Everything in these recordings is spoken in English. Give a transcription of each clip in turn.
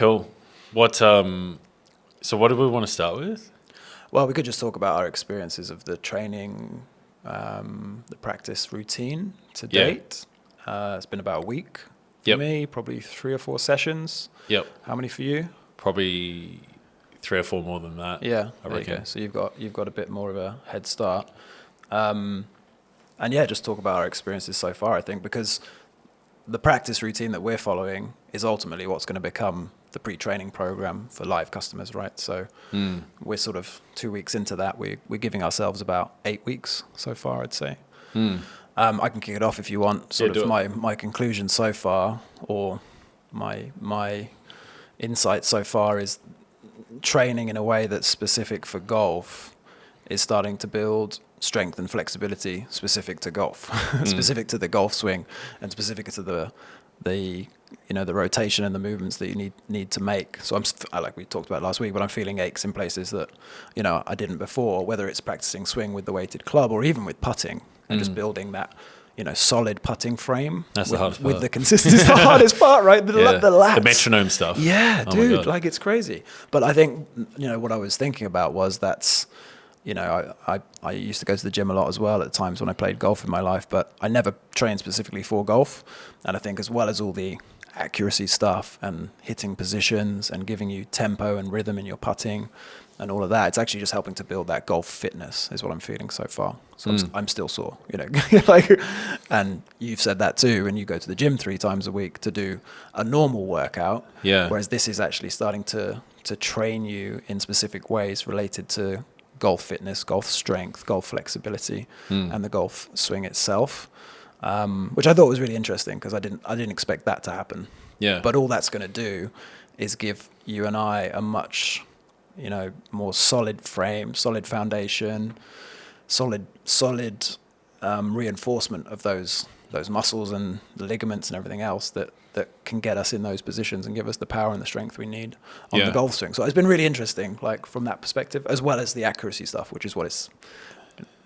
cool. So what do we want to start with? Well, we could just talk about our experiences of the training, the practice routine to date. It's been about a week for me, probably 3 or 4 sessions. Yep. How many for you? Probably 3 or 4 more than that. Yeah, I reckon. So you've got a bit more of a head start. And yeah, just talk about our experiences so far, I think, because the practice routine that we're following is ultimately what's going to become the pre-training program for live customers, right? So we're sort of 2 weeks into that. We're giving ourselves about 8 weeks so far, I'd say. I can kick it off if you want. Sort of my conclusion so far, or my insight so far, is training in a way that's specific for golf is starting to build strength and flexibility specific to golf, specific to the golf swing, and specific to the rotation and the movements that you need to make. So like we talked about last week, but I'm feeling aches in places that I didn't before, whether it's practicing swing with the weighted club or even with putting, and just building that solid putting frame. That's the hardest part. With the consistency. It's the hardest part, right? The lats. The metronome stuff. Yeah, dude, like it's crazy. But I think, what I was thinking about was that's, I used to go to the gym a lot as well at times when I played golf in my life, but I never trained specifically for golf. And I think as well as all the accuracy stuff and hitting positions and giving you tempo and rhythm in your putting and all of that, it's actually just helping to build that golf fitness is what I'm feeling so far. So I'm still sore, and you've said that too, and you go to the gym 3 times a week to do a normal workout. Yeah. Whereas this is actually starting to train you in specific ways related to golf fitness, golf strength, golf flexibility, and the golf swing itself, which I thought was really interesting because I didn't expect that to happen. Yeah. But all that's going to do is give you and I a much, more solid frame, solid foundation, solid reinforcement of those muscles and the ligaments and everything else that can get us in those positions and give us the power and the strength we need on the golf swing. So it's been really interesting, like from that perspective, as well as the accuracy stuff, which is what it's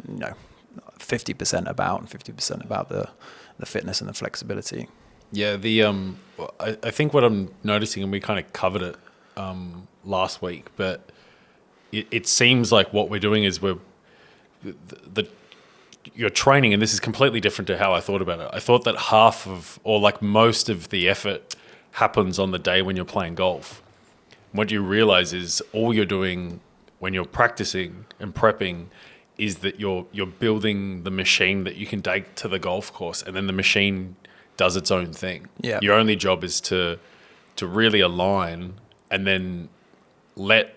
50% about, and 50% about the fitness and the flexibility. Yeah, I think what I'm noticing, and we kind of covered it last week, but it seems like what we're doing is you're training, and this is completely different to how I thought about it. I thought that half of, or like most of the effort happens on the day when you're playing golf. What you realize is all you're doing when you're practicing and prepping is that you're building the machine that you can take to the golf course, and then the machine does its own thing. Yeah. Your only job is to really align and then let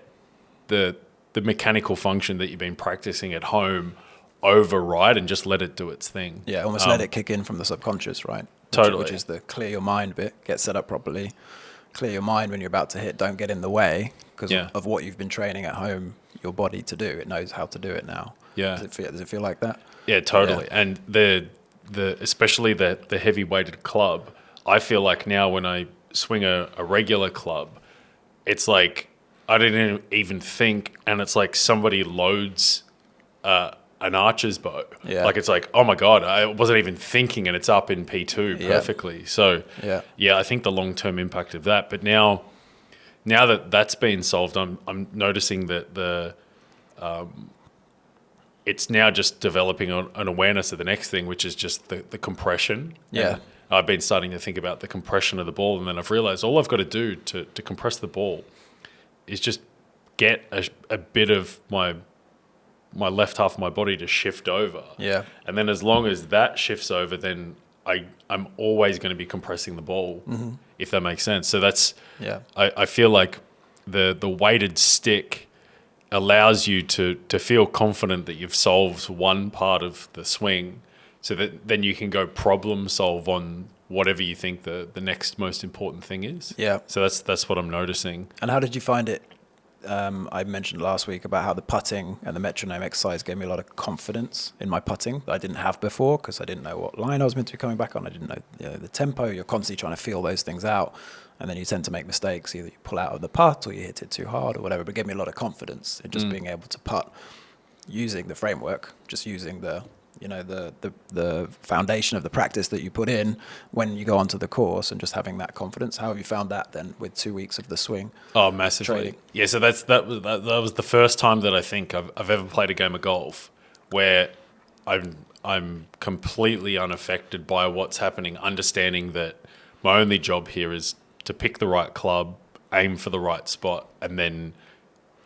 the mechanical function that you've been practicing at home override and just let it do its thing. Yeah, almost let it kick in from the subconscious, right? Totally. Which is the clear your mind bit, get set up properly, clear your mind when you're about to hit, don't get in the way because of what you've been training at home your body to do. It knows how to do it now. Yeah. Does it feel like that? Yeah, totally. Yeah. And the especially the heavy weighted club, I feel like now when I swing a regular club, it's like I didn't even think, and it's like somebody loads an archer's bow. Yeah. Like it's like, oh my God, I wasn't even thinking, and it's up in P2 perfectly. Yeah. So yeah, I think the long-term impact of that. But now that that's been solved, I'm noticing that it's now just developing an awareness of the next thing, which is just the compression. Yeah. And I've been starting to think about the compression of the ball, and then I've realized all I've got to do to compress the ball is just get a bit of my left half of my body to shift over. Yeah. And then as long as that shifts over, then I'm always going to be compressing the ball, if that makes sense. So that's, I feel like the weighted stick allows you to feel confident that you've solved one part of the swing, so that then you can go problem solve on whatever you think the next most important thing is. Yeah. So that's what I'm noticing. And how did you find it? I mentioned last week about how the putting and the metronome exercise gave me a lot of confidence in my putting that I didn't have before, because I didn't know what line I was meant to be coming back on. I didn't know the tempo. You're constantly trying to feel those things out, and then you tend to make mistakes. Either you pull out of the putt or you hit it too hard or whatever. But it gave me a lot of confidence in just being able to putt using the framework, just using the the foundation of the practice that you put in when you go onto the course, and just having that confidence. How have you found that then with 2 weeks of the swing? Oh, massively. Training? Yeah, so that was the first time that I think I've ever played a game of golf where I'm completely unaffected by what's happening, understanding that my only job here is to pick the right club, aim for the right spot, and then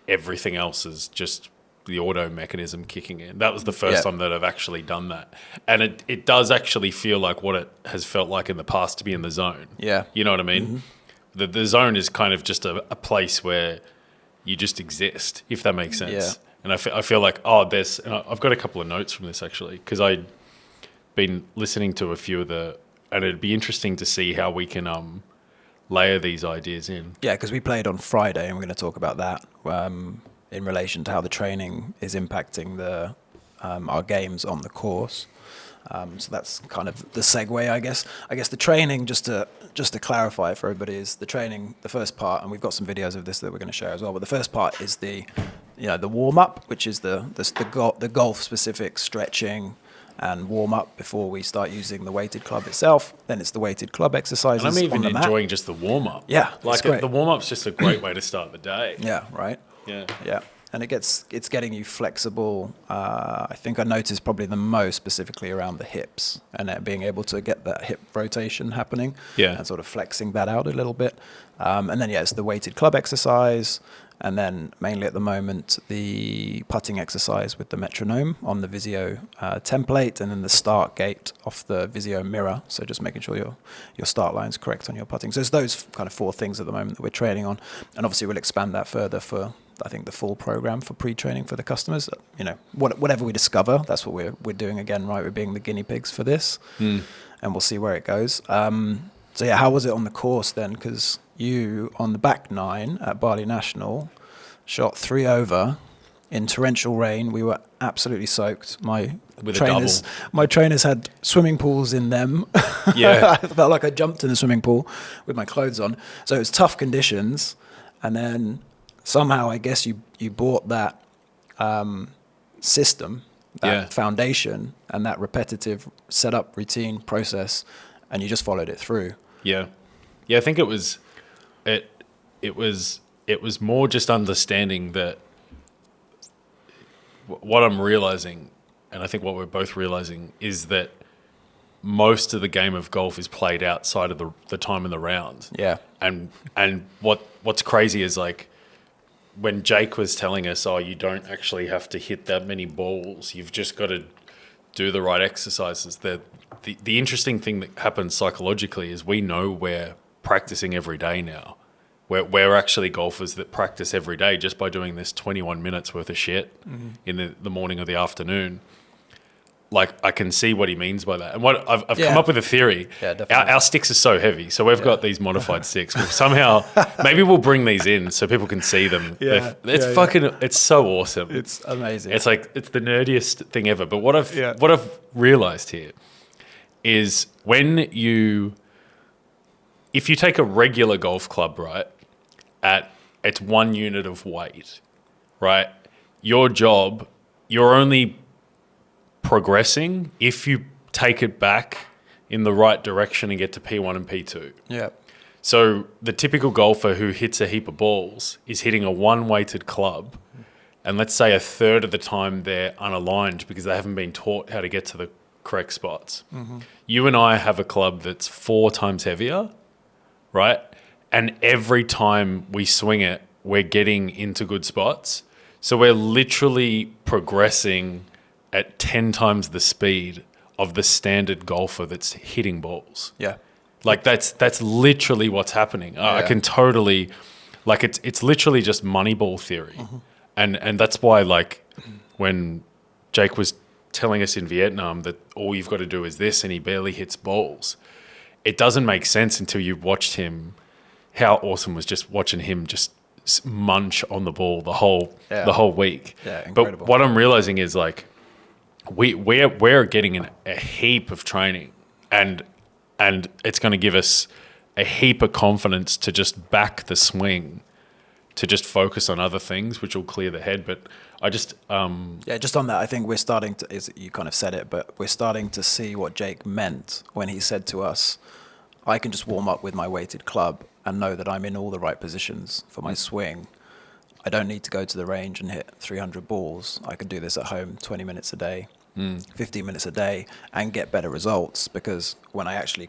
everything else is just the auto mechanism kicking in. That was the first time that I've actually done that. And it does actually feel like what it has felt like in the past to be in the zone. Yeah. You know what I mean? Mm-hmm. The zone is kind of just a place where you just exist, if that makes sense. Yeah. And I feel like, and I've got a couple of notes from this actually, because I'd been listening to a few of and it'd be interesting to see how we can layer these ideas in. Yeah, because we played on Friday, and we're going to talk about that in relation to how the training is impacting our games on the course. So that's kind of the segue, I guess. I guess the training, just to clarify for everybody, is the training. The first part, and we've got some videos of this that we're going to share as well. But the first part is the warm up, which is the golf specific stretching and warm up before we start using the weighted club itself. Then it's the weighted club exercises. And I'm even on the enjoying mat. just the warm up. Yeah, like great. The warm up's just a great way to start the day. Yeah, right. Yeah. And it's getting you flexible. I think I noticed probably the most specifically around the hips, and being able to get that hip rotation happening. Yeah. And sort of flexing that out a little bit. And then it's the weighted club exercise, and then mainly at the moment the putting exercise with the metronome on the Visio template, and then the start gate off the Visio mirror. So just making sure your start line's correct on your putting. So it's those kind of 4 things at the moment that we're training on, and obviously we'll expand that further for, I think, the full program for pre-training for the customers. Whatever we discover, that's what we're doing again, right? We're being the guinea pigs for this, and we'll see where it goes. So how was it on the course then? Because you, on the back 9 at Bali National, shot 3 over in torrential rain. We were absolutely soaked. My trainers had swimming pools in them. Yeah. I felt like I jumped in the swimming pool with my clothes on. So it was tough conditions, and then somehow I guess you bought that system, that foundation, and that repetitive setup, routine, process, and you just followed it through. Yeah. I think it was more just understanding that what I'm realizing, and I think what we're both realizing, is that most of the game of golf is played outside of the time in the round. Yeah. And what's crazy is like, when Jake was telling us, you don't actually have to hit that many balls, you've just got to do the right exercises. The interesting thing that happens psychologically is we know we're practicing every day now. We're actually golfers that practice every day just by doing this 21 minutes worth of shit in the morning or the afternoon. Like, I can see what he means by that. And what I've come up with a theory. Yeah, definitely. Our sticks are so heavy. So we've got these modified sticks. Somehow, maybe we'll bring these in so people can see them. Yeah. It's so awesome. It's amazing. It's like, it's the nerdiest thing ever. But what I've realized here is if you take a regular golf club, right, it's 1 unit of weight, right? Your job, you're only progressing if you take it back in the right direction and get to P1 and P2. Yeah. So the typical golfer who hits a heap of balls is hitting a 1-weighted club, and let's say a third of the time they're unaligned because they haven't been taught how to get to the correct spots. Mm-hmm. You and I have a club that's 4 times heavier, right? And every time we swing it, we're getting into good spots. So we're literally progressing at 10 times the speed of the standard golfer that's hitting balls. Yeah. Like that's literally what's happening. I can totally, like, it's literally just Moneyball theory. Mm-hmm. And that's why, like, when Jake was telling us in Vietnam that all you've got to do is this and he barely hits balls, it doesn't make sense until you've watched him. How awesome was just watching him just munch on the ball the whole week. Yeah, incredible. But what I'm realizing is, like, we're getting a heap of training, and it's going to give us a heap of confidence to just back the swing to just focus on other things, which will clear the head. But I just just on that, I think we're starting to, you kind of said it, but we're starting to see what Jake meant when he said to us, I can just warm up with my weighted club and know that I'm in all the right positions for my swing. I don't need to go to the range and hit 300 balls. I can do this at home 20 minutes a day, 15 minutes a day, and get better results, because when I actually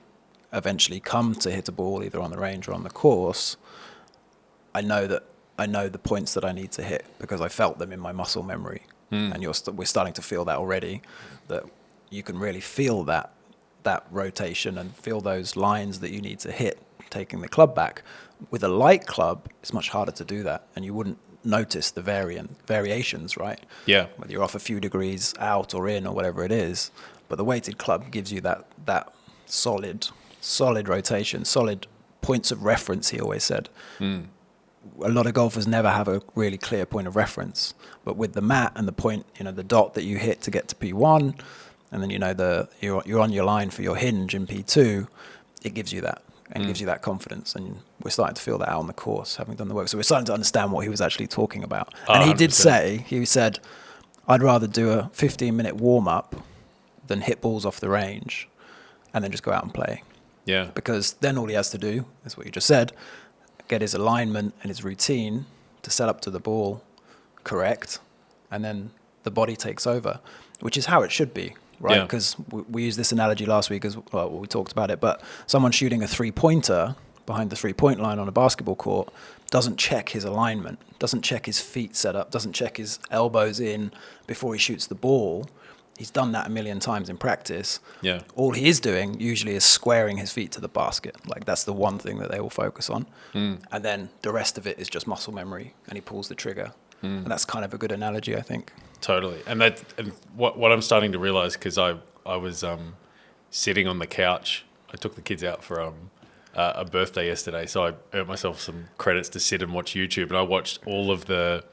eventually come to hit a ball either on the range or on the course, I know the points that I need to hit because I felt them in my muscle memory. And we're starting to feel that already, that you can really feel that rotation and feel those lines that you need to hit taking the club back. With a light club, it's much harder to do that, and you wouldn't notice the variations, right? Yeah. Whether you're off a few degrees out or in or whatever it is. But the weighted club gives you that solid rotation, solid points of reference, he always said. A lot of golfers never have a really clear point of reference, but with the mat and the point, the dot that you hit to get to P1, and then you're on your line for your hinge in P2, it gives you that. And gives you that confidence, and we're starting to feel that out on the course, having done the work. So we're starting to understand what he was actually talking about. And he said, I'd rather do a 15-minute warm-up than hit balls off the range and then just go out and play. Yeah. Because then all he has to do is what you just said, get his alignment and his routine to set up to the ball correct, and then the body takes over, which is how it should be. Right, because we used this analogy last week as well. We talked about it, but someone shooting a 3-pointer behind the 3-point line on a basketball court doesn't check his alignment, doesn't check his feet set up, doesn't check his elbows in before he shoots the ball. He's done that a million times in practice. Yeah. All he is doing usually is squaring his feet to the basket. Like, that's the one thing that they will focus on. And then the rest of it is just muscle memory, and he pulls the trigger. And that's kind of a good analogy, I think. Totally. And what I'm starting to realize, because I was sitting on the couch, I took the kids out for a birthday yesterday, so I earned myself some credits to sit and watch YouTube, and I watched all of the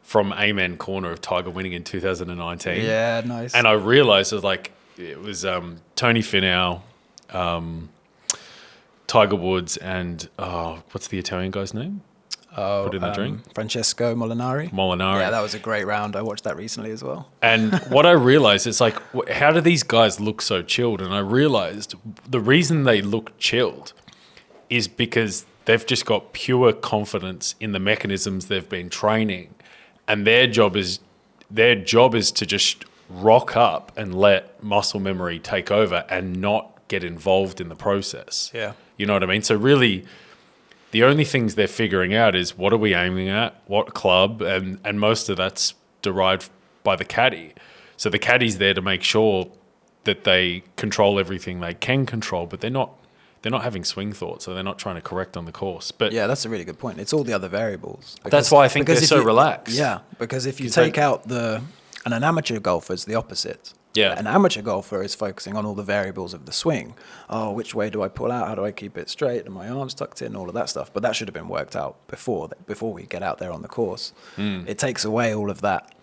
From Amen corner of Tiger winning in 2019. Yeah, nice. And I realized it was Tony Finau, Tiger Woods, and what's the Italian guy's name? Put in the drink. Francesco Molinari. Yeah, that was a great round. I watched that recently as well. And what I realized is how do these guys look so chilled? And I realized the reason they look chilled is because they've just got pure confidence in the mechanisms they've been training, and their job is to just rock up and let muscle memory take over and not get involved in the process. Yeah, you know what I mean. So really, the only things they're figuring out is what are we aiming at, what club, and most of that's derived by the caddy. So the caddy's there to make sure that they control everything they can control, but they're not having swing thoughts, so they're not trying to correct on the course. But yeah, that's a really good point. It's all the other variables. That's why I think they're so relaxed. Yeah, because if you take out an amateur golfer is the opposite. Yeah. An amateur golfer is focusing on all the variables of the swing. Oh, which way do I pull out? How do I keep it straight? And my arms tucked in? All of that stuff. But that should have been worked out before we get out there on the course. It takes away all of that,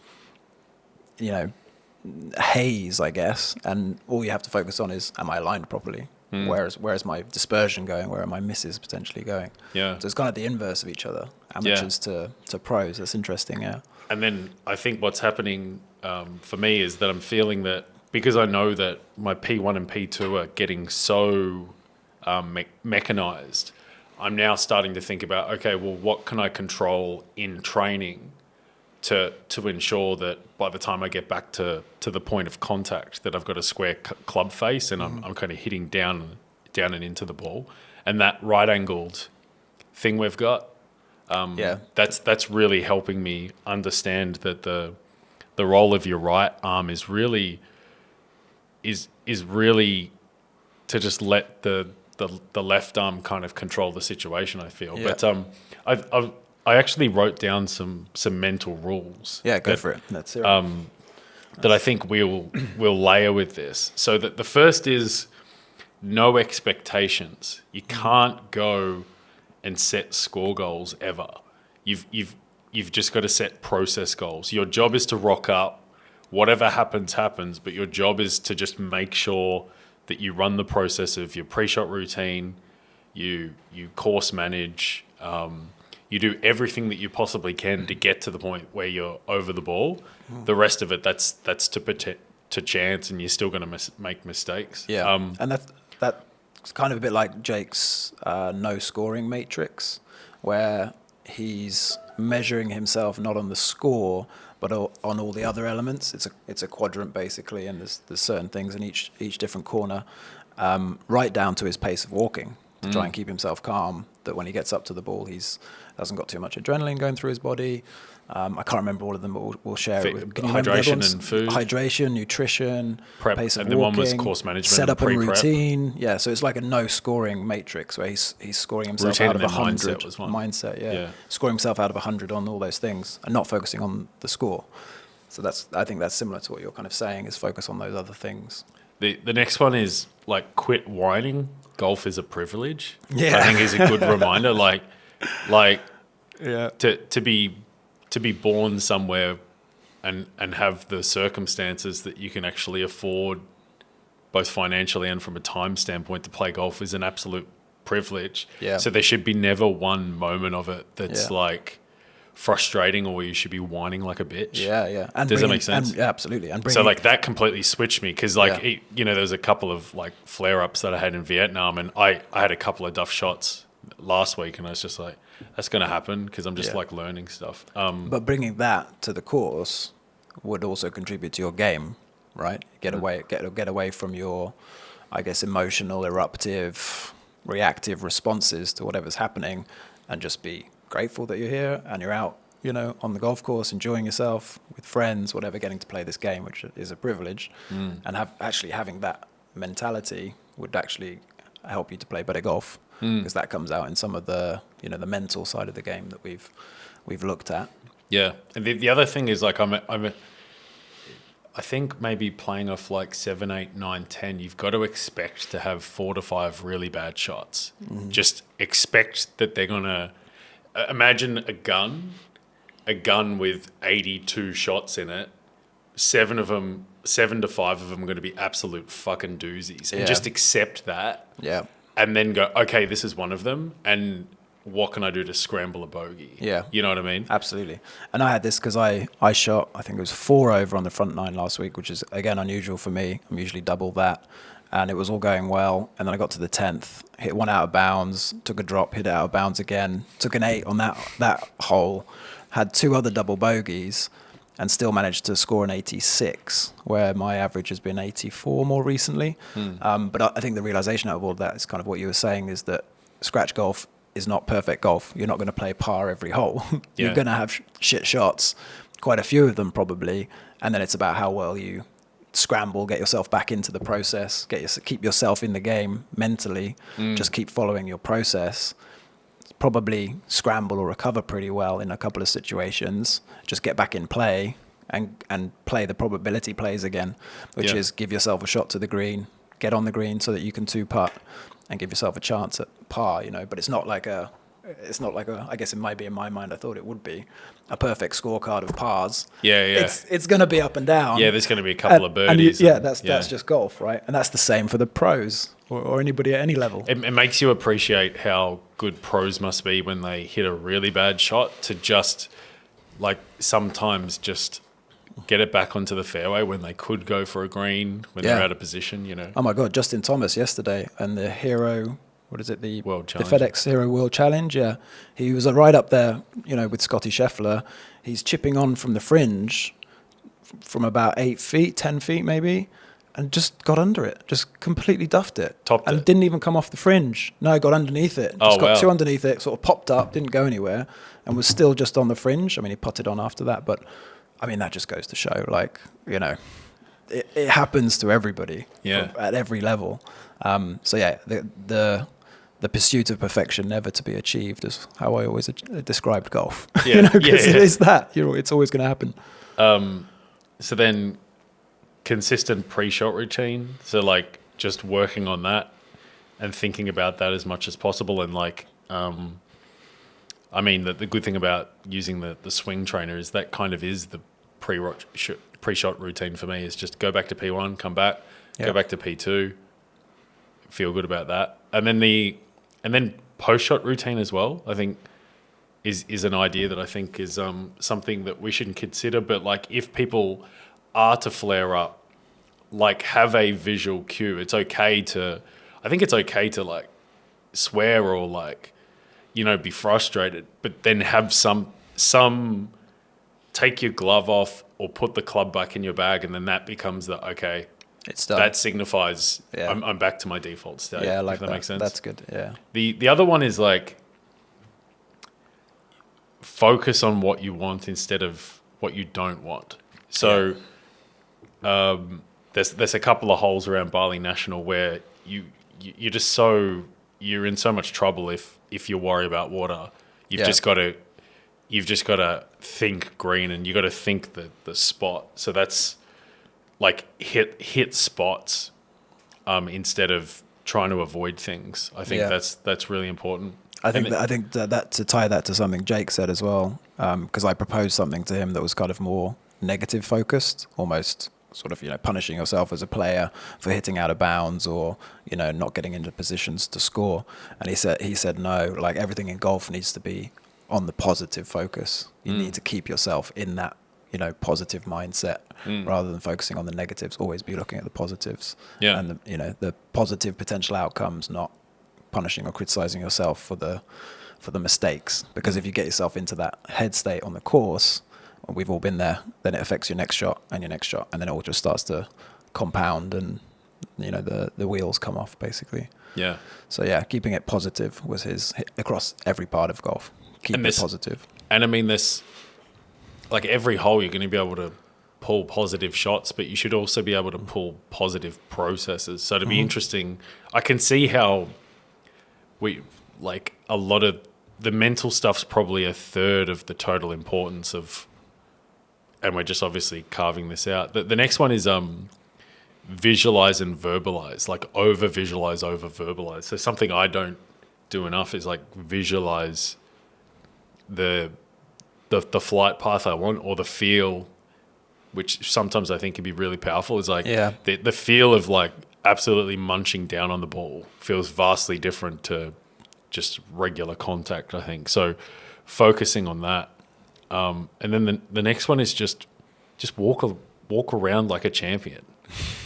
haze, I guess. And all you have to focus on is, am I aligned properly? Where's my dispersion going? Where are my misses potentially going? Yeah. So it's kind of the inverse of each other, amateurs to pros. That's interesting, yeah. And then I think what's happening for me is that I'm feeling that because I know that my P1 and P2 are getting so mechanized, I'm now starting to think about, okay, well, what can I control in training to ensure that by the time I get back to the point of contact that I've got a square club face and I'm kind of hitting down and into the ball. And that right-angled thing we've got, that's really helping me understand that the role of your right arm is really to just let the left arm kind of control the situation, I feel. Yeah. But I actually wrote down some mental rules. Yeah, go for it. That's it. That I think we'll layer with this. So that the first is no expectations. You can't go and set score goals ever. You've just got to set process goals. Your job is to rock up. Whatever happens, but your job is to just make sure that you run the process of your pre-shot routine, you course manage, you do everything that you possibly can to get to the point where you're over the ball. The rest of it, that's to chance, and you're still going to make mistakes. Yeah, and that's kind of a bit like Jake's no scoring matrix, where he's measuring himself not on the score but on all the other elements. It's a quadrant basically, and there's certain things in each different corner, right down to his pace of walking to try and keep himself calm. That when he gets up to the ball, he's hasn't got too much adrenaline going through his body. I can't remember all of them, but we'll share it. Can you hydration and food. Hydration, nutrition, prep, pace of and walking, then one was course management, setup and pre-prep. routine. Yeah, so it's like a no scoring matrix where he's scoring himself Routine out of and then 100. mindset was one. Mindset, yeah. Yeah. Scoring himself out of 100 on all those things and not focusing on the score. So I think that's similar to what you're kind of saying, is focus on those other things. The next one is like quit whining. Golf is a privilege. Yeah. I think is a good reminder. Like Yeah. to be born somewhere and have the circumstances that you can actually afford, both financially and from a time standpoint, to play golf is an absolute privilege. Yeah. So there should be never one moment of it that's like frustrating or you should be whining like a bitch. Yeah. And does that make sense? Yeah, absolutely. And So like that completely switched me, because like there was a couple of like flare ups that I had in Vietnam, and I had a couple of duff shots last week, and I was just like, that's going to happen because I'm just like learning stuff. But bringing that to the course would also contribute to your game, right? Get away from your, I guess, emotional, eruptive, reactive responses to whatever's happening, and just be grateful that you're here and you're out, on the golf course, enjoying yourself with friends, whatever, getting to play this game, which is a privilege. And having that mentality would actually help you to play better golf, because that comes out in some of the the mental side of the game that we've looked at. Yeah, and the other thing is like I think maybe playing off like 7, 8, 9, 10, you've got to expect to have 4 to 5 really bad shots. Just expect that they're gonna imagine a gun with 82 shots in it. 7 to 5 of them are going to be absolute fucking doozies, and just accept that. Yeah. And then go, okay, this is one of them, and what can I do to scramble a bogey? Yeah. You know what I mean? Absolutely. And I had this because I shot, I think it was 4 over on the front 9 last week, which is, again, unusual for me. I'm usually double that. And it was all going well. And then I got to the 10th, hit one out of bounds, took a drop, hit it out of bounds again, took an 8 on that hole, had 2 other double bogeys, and still managed to score an 86, where my average has been 84 more recently. But I think the realization out of all of that is kind of what you were saying, is that scratch golf is not perfect golf. You're not going to play par every hole. You're going to have shit shots, quite a few of them probably, and then it's about how well you scramble, get yourself back into the process, keep yourself in the game mentally, just keep following your process. Probably scramble or recover pretty well in a couple of situations, just get back in play and play the probability plays again, which is give yourself a shot to the green, get on the green so that you can 2-putt and give yourself a chance at par, but it's not like a, I guess it might be in my mind, I thought it would be a perfect scorecard of pars. Yeah. It's going to be up and down. Yeah, there's going to be a couple of birdies. That's just golf, right? And that's the same for the pros or anybody at any level. It makes you appreciate how good pros must be when they hit a really bad shot, to just like sometimes just get it back onto the fairway when they could go for a green, when they're out of position, Oh my God, Justin Thomas yesterday and the Hero, what is it? The World Challenge. The FedEx Hero World Challenge, yeah. He was right up there, with Scotty Scheffler. He's chipping on from the fringe from about 8 feet, 10 feet maybe, and just got under it, just completely duffed it. Topped and it. Didn't even come off the fringe. No, got underneath it. Just got 2 underneath it, sort of popped up, didn't go anywhere, and was still just on the fringe. I mean, he putted on after that, but I mean, that just goes to show, like, it happens to everybody at every level. So yeah, the pursuit of perfection never to be achieved is how I always described golf. Yeah, it is that. It's always going to happen. So then consistent pre-shot routine. So like just working on that and thinking about that as much as possible. And like, I mean, the good thing about using the swing trainer is that kind of is the pre-shot routine for me, is just go back to P1, come back, go back to P2, feel good about that. And then post-shot routine as well. I think is an idea that I think is something that we should consider. But like, if people are to flare up, like, have a visual cue. It's okay to, I think it's okay to like swear or like, be frustrated, but then have some take your glove off or put the club back in your bag, and then that becomes the okay. It's done. That signifies I'm back to my default state. Yeah, like if that makes sense. That's good. Yeah. The other one is like, focus on what you want instead of what you don't want. So there's a couple of holes around Bali National where you're just you're in so much trouble if you worry about water. You've just got to think green, and you got to think the spot. So that's like hit spots instead of trying to avoid things. I think that's really important. I think that to tie that to something Jake said as well, because I proposed something to him that was kind of more negative focused, almost sort of, punishing yourself as a player for hitting out of bounds or, not getting into positions to score. And he said no, like everything in golf needs to be on the positive focus. You need to keep yourself in that, positive mindset rather than focusing on the negatives. Always be looking at the positives and the positive potential outcomes, not punishing or criticizing yourself for the mistakes. Because if you get yourself into that head state on the course, we've all been there, then it affects your next shot, and then it all just starts to compound, and the wheels come off basically. Yeah. So keeping it positive was his across every part of golf. Keep it positive. And I mean, this, like, every hole you're going to be able to pull positive shots, but you should also be able to pull positive processes. So to be interesting, I can see how a lot of the mental stuff's probably a third of the total importance of, and we're just obviously carving this out. The next one is visualize and verbalize, like over verbalize. So something I don't do enough is like visualize the flight path I want, or the feel, which sometimes I think can be really powerful. Is like the feel of like absolutely munching down on the ball feels vastly different to just regular contact, I think. So focusing on that. And then the next one is just walk around like a champion.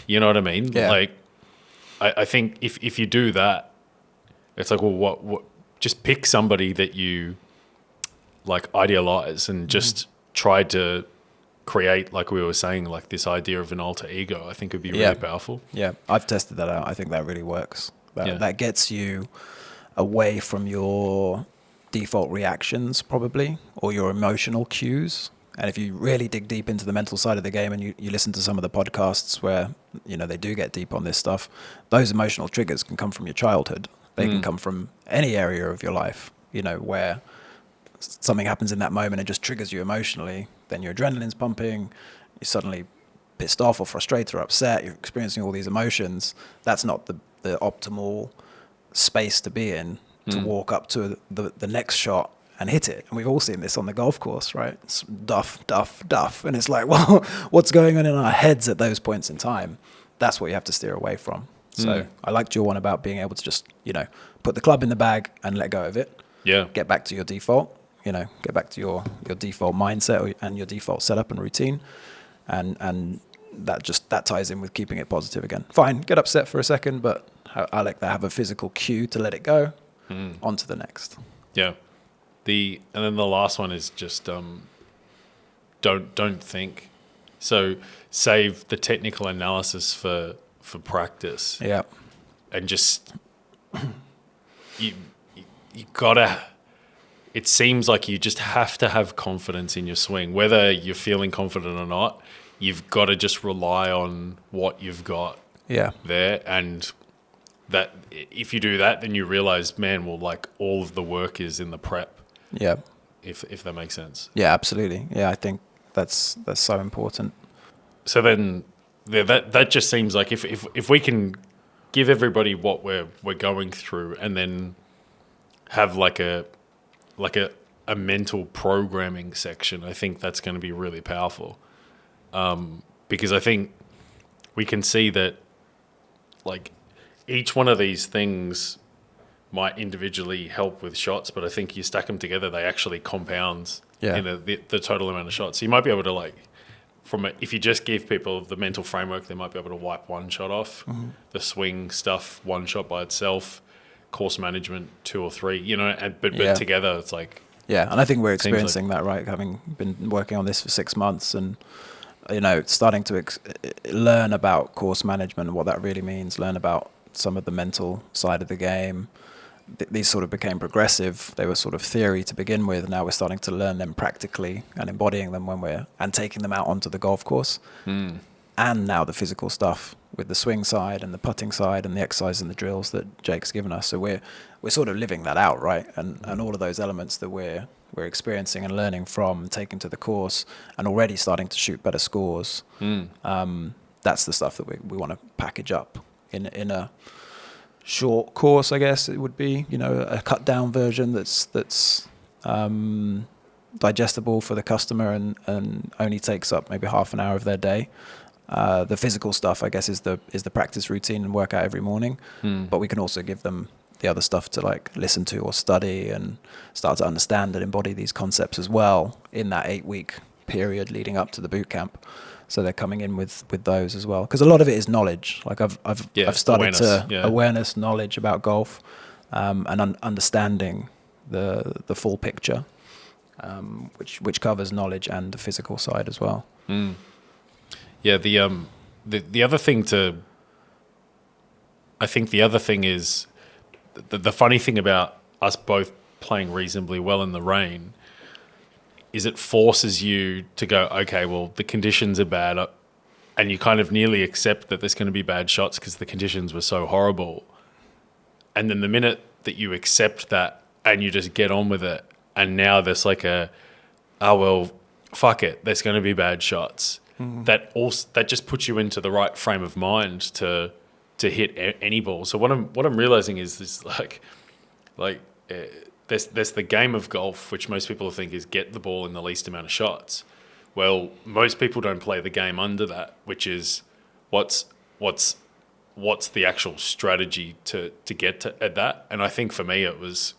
You know what I mean? Yeah. Like, I think if you do that, it's like, well, what? Just pick somebody that you like idealize and just try to create, like we were saying, like this idea of an alter ego. I think would be really powerful. Yeah, I've tested that out. I think that really works. That gets you away from your default reactions probably, or your emotional cues. And if you really dig deep into the mental side of the game, and you listen to some of the podcasts where they do get deep on this stuff, those emotional triggers can come from your childhood. They can come from any area of your life, where something happens in that moment and just triggers you emotionally. Then your adrenaline's pumping, you're suddenly pissed off or frustrated or upset, you're experiencing all these emotions. That's not the optimal space to be in to walk up to the next shot and hit it. And we've all seen this on the golf course, right? It's duff. And it's like, well, what's going on in our heads at those points in time? That's what you have to steer away from. So I liked your one about being able to just, put the club in the bag and let go of it. Yeah. Get back to your default, get back to your default mindset and your default setup and routine. And that ties in with keeping it positive again. Fine, get upset for a second, but I like that. Have a physical cue to let it go. On to the next. Yeah. And then the last one is just don't think. So save the technical analysis for practice. Yeah. And just you gotta. It seems like you just have to have confidence in your swing, whether you're feeling confident or not. You've got to just rely on what you've got there, and that if you do that, then you realize, man, well, like all of the work is in the prep. Yeah. If that makes sense. Yeah, absolutely. Yeah, I think that's so important. So then that just seems like if we can give everybody what we're going through, and then have like a mental programming section, I think that's going to be really powerful. Because I think we can see that like each one of these things might individually help with shots, but I think you stack them together, they actually compound in the total amount of shots. So you might be able to like, if you just give people the mental framework, they might be able to wipe one shot off. The swing stuff, one shot by itself. Course management, 2 or 3. You know, but together, it's like. Yeah, and I think we're experiencing that, right? Having been working on this for 6 months, and you know, starting to learn about course management and what that really means. Learn about some of the mental side of the game. These sort of became progressive. They were sort of theory to begin with. Now we're starting to learn them practically and embodying them and taking them out onto the golf course. And now the physical stuff with the swing side and the putting side and the exercise and the drills that Jake's given us. So we're sort of living that out, right? And all of those elements that we're experiencing and learning from, taking to the course, and already starting to shoot better scores. That's the stuff that we want to package up in a short course, I guess it would be, you know, a cut down version that's digestible for the customer and only takes up maybe half an hour of their day. The physical stuff, I guess, is the practice routine and workout every morning. But we can also give them the other stuff to like listen to or study and start to understand and embody these concepts as well in that 8-week period leading up to the boot camp. So they're coming in with those as well, because a lot of it is knowledge. Like I've started awareness, knowledge about golf, and understanding the full picture, which covers knowledge and the physical side as well. Yeah, the other thing I think the other thing is the funny thing about us both playing reasonably well in the rain is it forces you to go, okay, well, the conditions are bad, and you kind of nearly accept that there's going to be bad shots because the conditions were so horrible. And then the minute that you accept that and you just get on with it, and now there's like well, fuck it, there's going to be bad shots. That just puts you into the right frame of mind to hit any ball. So what I'm realizing is this there's the game of golf, which most people think is get the ball in the least amount of shots. Well, most people don't play the game under that, which is what's the actual strategy to get at that. And I think for me it's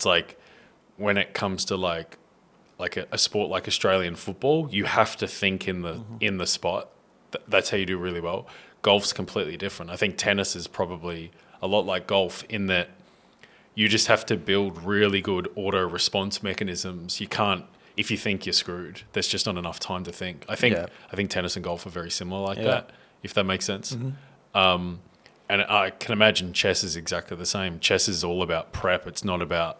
like when it comes to like a sport like Australian football, you have to think in the spot. That's how you do really well. Golf's completely different. I think tennis is probably a lot like golf in that you just have to build really good auto response mechanisms. You can't, if you think you're screwed, there's just not enough time to think. I think tennis and golf are very similar like that, if that makes sense. And I can imagine chess is exactly the same. Chess is all about prep. It's not about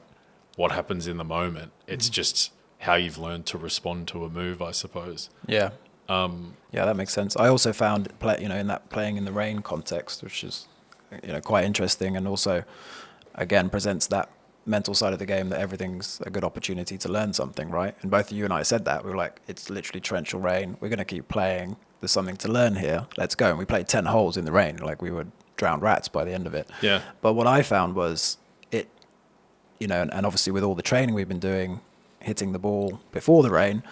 what happens in the moment. It's just how you've learned to respond to a move, I suppose. Yeah, that makes sense. I also found, in that playing in the rain context, which is, quite interesting, and also, again, presents that mental side of the game that everything's a good opportunity to learn something, right? And both you and I said that. We were like, it's literally torrential rain. We're going to keep playing. There's something to learn here. Let's go. And we played 10 holes in the rain. Like we were drowned rats by the end of it. Yeah. But what I found was and obviously with all the training we've been doing, hitting the ball before the rain,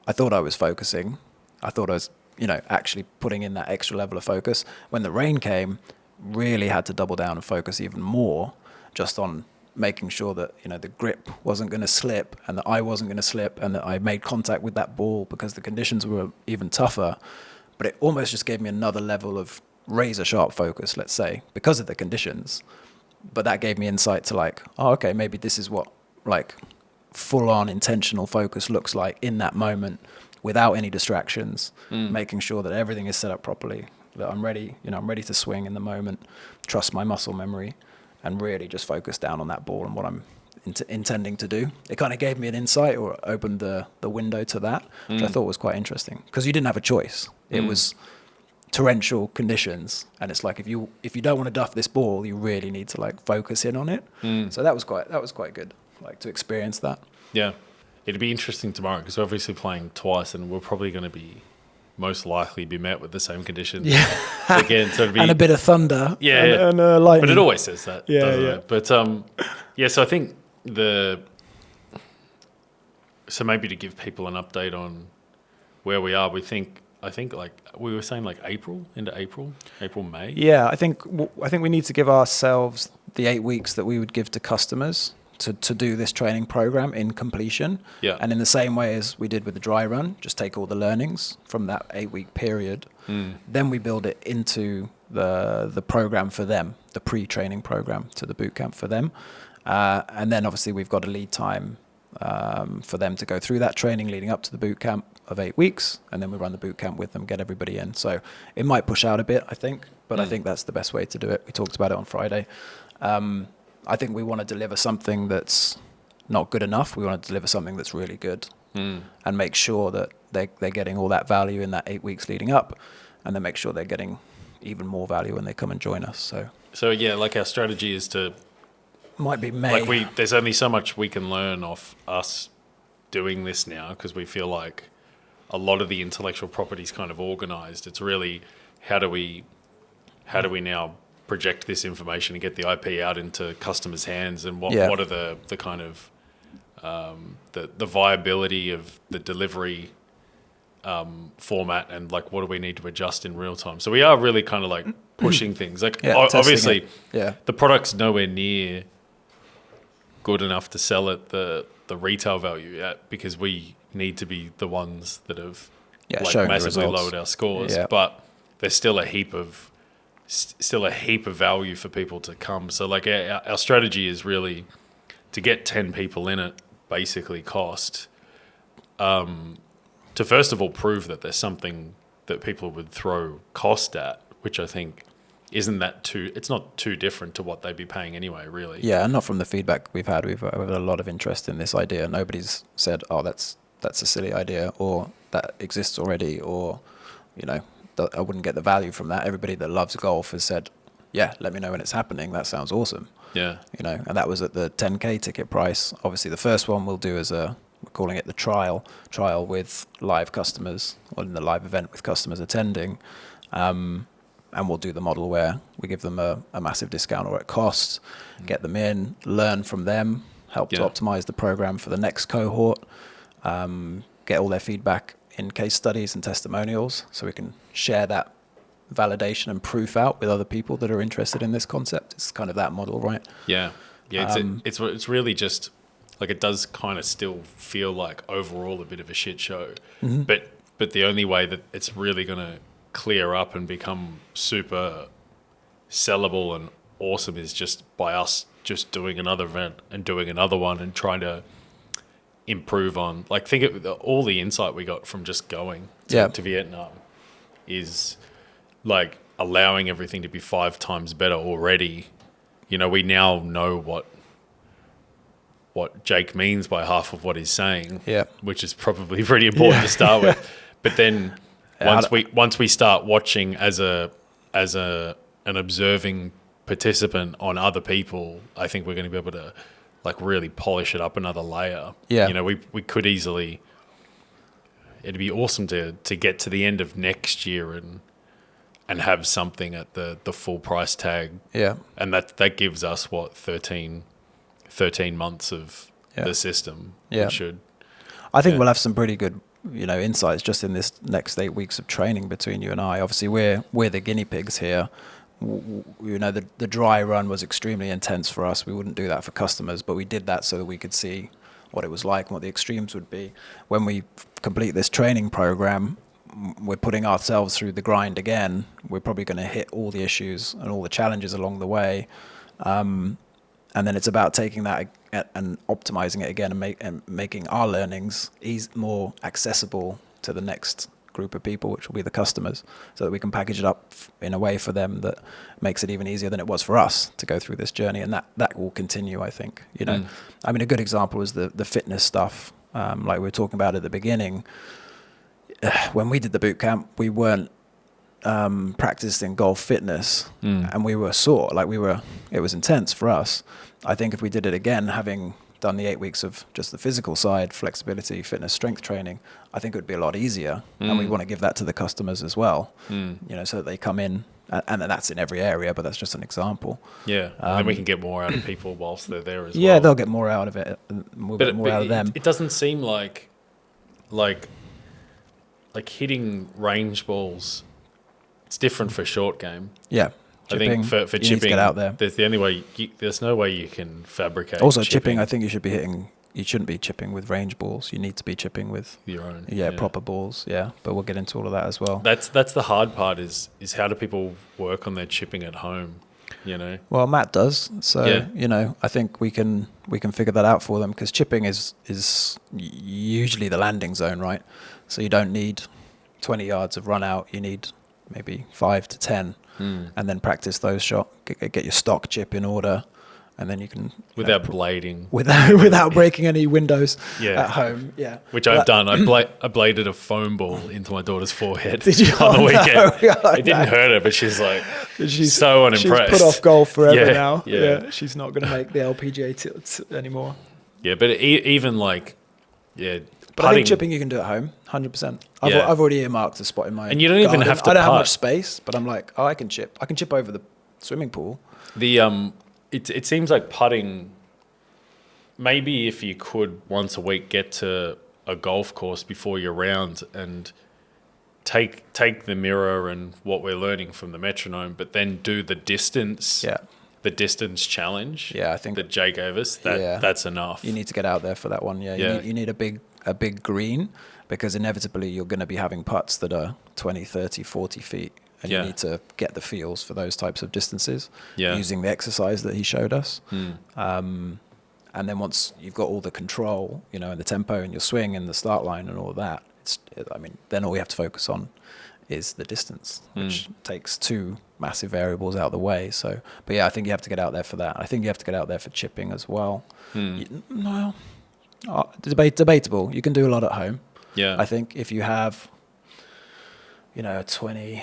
I thought I was focusing. I thought I was, actually putting in that extra level of focus. When the rain came, really had to double down and focus even more just on making sure that, the grip wasn't going to slip and that I wasn't going to slip and that I made contact with that ball because the conditions were even tougher. But it almost just gave me another level of razor sharp focus, let's say, because of the conditions. But that gave me insight to like, oh, okay, maybe this is what like full on intentional focus looks like in that moment without any distractions, making sure that everything is set up properly, that I'm ready, I'm ready to swing in the moment, trust my muscle memory, and really just focus down on that ball and what I'm intending to do. It kind of gave me an insight or opened the window to that, which I thought was quite interesting because you didn't have a choice. It was torrential conditions, and it's like if you don't want to duff this ball, you really need to like focus in on it. So that was quite good, like to experience that. Yeah, it'd be interesting tomorrow because we're obviously playing twice, and we're probably going to be most likely be met with the same conditions again. So it'd be, and a bit of thunder. And lightning. But it always says that. Doesn't it? But so I think so maybe to give people an update on where we are, I think like we were saying like into April, May. Yeah, I think we need to give ourselves the 8 weeks that we would give to customers to do this training program in completion. Yeah. And in the same way as we did with the dry run, just take all the learnings from that 8-week period. Then we build it into the program for them, the pre-training program to the boot camp for them. And then obviously we've got a lead time for them to go through that training leading up to the boot camp of 8 weeks. And then we run the boot camp with them, get everybody in. So it might push out a bit, I think, but I think that's the best way to do it. We talked about it on Friday. I think we want to deliver something that's not good enough. We want to deliver something that's really good and make sure that they're getting all that value in that 8 weeks leading up, and then make sure they're getting even more value when they come and join us. So yeah, like our strategy is to might be May. Like there's only so much we can learn off us doing this now, because we feel like a lot of the intellectual property is kind of organized. It's really how do we now project this information and get the IP out into customers' hands, and what are the kind of the viability of the delivery format, and like what do we need to adjust in real time. So we are really kind of like pushing things. Like obviously the product's nowhere near good enough to sell at the retail value yet, because we need to be the ones that have massively lowered our scores. But there's still a heap of value for people to come. So like our strategy is really to get 10 people in it, basically cost, to first of all prove that there's something that people would throw cost at, which I think it's not too different to what they'd be paying anyway, really. Yeah, and not from the feedback we've had. We've had a lot of interest in this idea. Nobody's said, oh, that's a silly idea, or that exists already, or, I wouldn't get the value from that. Everybody that loves golf has said, yeah, let me know when it's happening. That sounds awesome. Yeah. And that was at the 10K ticket price. Obviously, the first one we'll do as we're calling it the trial with live customers, or in the live event with customers attending. And we'll do the model where we give them a massive discount or at cost, get them in, learn from them, help to optimize the program for the next cohort, get all their feedback in case studies and testimonials, so we can share that validation and proof out with other people that are interested in this concept. It's kind of that model, right? Yeah. It's really just like, it does kind of still feel like overall a bit of a shit show, but the only way that it's really going to clear up and become super sellable and awesome is just by us just doing another event and doing another one and trying to improve on, like, think of all the insight we got from just going to Vietnam is like allowing everything to be 5 times better already. We now know what Jake means by half of what he's saying, which is probably pretty important to start with. But then once we start watching as an observing participant on other people, I think we're going to be able to like really polish it up another layer. Yeah. We could easily, it'd be awesome to get to the end of next year and have something at the full price tag. Yeah. And that gives us 13 months of the system. Yeah. I think we'll have some pretty good insights just in this next 8 weeks of training between you and I. Obviously, we're the guinea pigs here. The dry run was extremely intense for us. We wouldn't do that for customers, but we did that so that we could see what it was like and what the extremes would be. When we complete this training program, we're putting ourselves through the grind again. We're probably going to hit all the issues and all the challenges along the way. And then it's about taking that and optimizing it again and making our learnings more accessible to the next group of people, which will be the customers, so that we can package it up in a way for them that makes it even easier than it was for us to go through this journey. And that will continue, I think. I mean, a good example is the fitness stuff, like we were talking about at the beginning. When we did the boot camp, we weren't practicing golf fitness, and we were sore. It was intense for us. I think if we did it again, having done the 8 weeks of just the physical side, flexibility, fitness, strength training, I think it would be a lot easier. And we want to give that to the customers as well, so that they come in, and that's in every area, but that's just an example. Yeah, and then we can get more out of people whilst they're there as well. Yeah, they'll get more out of it, and we'll get more out of them. It doesn't seem like hitting range balls, it's different for short game. Yeah. I think for you chipping, need to get out there. There's no way you can fabricate. Also, chipping, I think you shouldn't be chipping with range balls. You need to be chipping with your own, proper balls. Yeah, but we'll get into all of that as well. That's the hard part is how do people work on their chipping at home? Well, Matt does. So I think we can figure that out for them, because chipping is usually the landing zone, right? So you don't need 20 yards of run out. You need maybe 5 to 10, and then practice those shots. Get your stock chip in order, and then you can without blading, without breaking any windows Yeah. at home. Yeah, which I've done. I bladed a foam ball into my daughter's forehead. Did you? On the weekend? No. It didn't hurt her, but she's like so unimpressed. She's put off golf forever Yeah, now. yeah. She's not going to make the LPGA anymore. Yeah, but even like But putting, I think chipping you can do at home, 100%. I've already earmarked a spot in my and you don't even garden. have to I don't have putt. much space, but I'm like, I can chip. I can chip over the swimming pool. It seems like putting. Maybe if you could once a week get to a golf course before your round and take the mirror and what we're learning from the metronome, but then do the distance. Yeah. The distance challenge. Yeah, I think that Jay gave us. That's enough. You need to get out there for that one. Yeah. You need a big green, because inevitably you're going to be having putts that are 20, 30, 40 feet. And you need to get the feels for those types of distances using the exercise that he showed us. And then once you've got all the control, and the tempo and your swing and the start line and all of that, then all we have to focus on is the distance, which takes two massive variables out of the way. So, but yeah, I think you have to get out there for that. I think you have to get out there for chipping as well. Debatable. You can do a lot at home. Yeah. I think if you have, a 20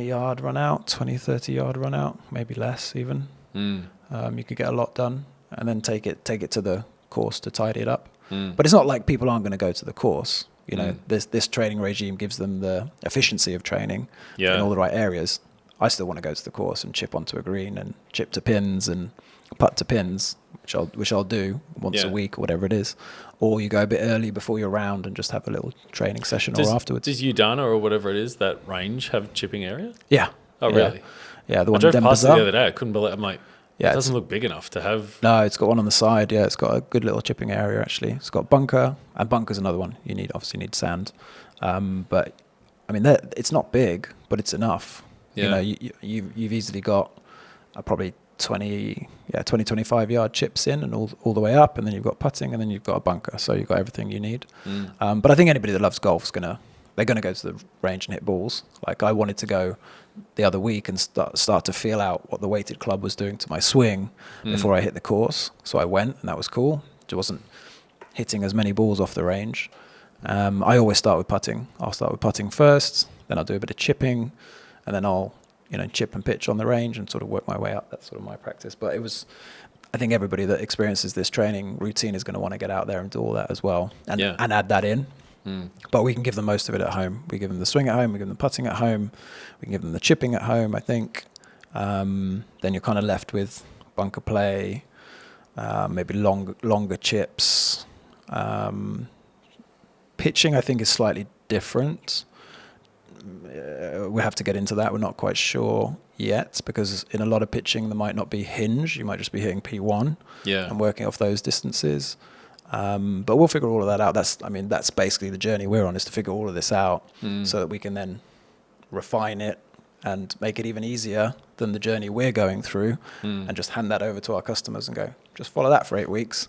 yard run out, 20, 30 yard run out, maybe less even, you could get a lot done, and then take it to the course to tidy it up. But it's not like people aren't going to go to the course. This training regime gives them the efficiency of training in all the right areas. I still want to go to the course and chip onto a green and chip to pins and putt to pins, which I'll do once a week or whatever it is. Or you go a bit early before your round and just have a little training session or afterwards. Does Udana or whatever it is, that range, have chipping area? Yeah. Oh, really? Yeah, the I one drove in past it Denver. the other day. I couldn't believe it. I'm like, it doesn't look big enough to have. No, it's got one on the side. Yeah, it's got a good little chipping area, actually. It's got bunker, and bunker's another one. You obviously need sand. But, it's not big, but it's enough. Yeah. You've easily got probably 25 yard chips in and all the way up, and then you've got putting, and then you've got a bunker. So you've got everything you need. But I think anybody that loves golf they're going to go to the range and hit balls. Like I wanted to go the other week and start to feel out what the weighted club was doing to my swing before I hit the course. So I went, and that was cool. It wasn't hitting as many balls off the range. I always start with putting. I'll start with putting first, then I'll do a bit of chipping, and then I'll chip and pitch on the range and sort of work my way up. That's sort of my practice. But I think everybody that experiences this training routine is going to want to get out there and do all that as well, and add that in. But we can give them most of it at home. We give them the swing at home. We give them the putting at home. We can give them the chipping at home, I think. Then you're kind of left with bunker play, maybe longer chips. Pitching, I think, is slightly different. We have to get into that. We're not quite sure yet, because in a lot of pitching there might not be hinge. You might just be hitting P1 and working off those distances. But we'll figure all of that out. That's basically the journey we're on, is to figure all of this out so that we can then refine it and make it even easier than the journey we're going through, and just hand that over to our customers and go, just follow that for 8 weeks.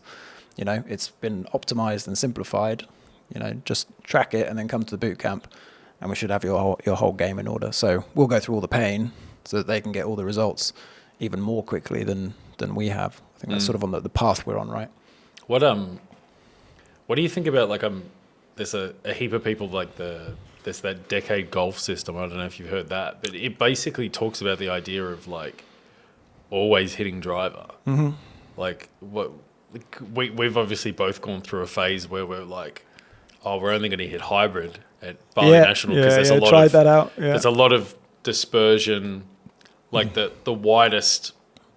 It's been optimized and simplified. Just track it and then come to the boot camp, and we should have your whole game in order. So we'll go through all the pain so that they can get all the results even more quickly than we have. I think that's sort of on the path we're on, right? What do you think about, like, there's a heap of people like there's that decade golf system. I don't know if you've heard that, but it basically talks about the idea of like always hitting driver. Like we've obviously both gone through a phase where we're like, we're only going to hit hybrid at Bali National because there's a lot tried of that out. There's a lot of dispersion. Like the widest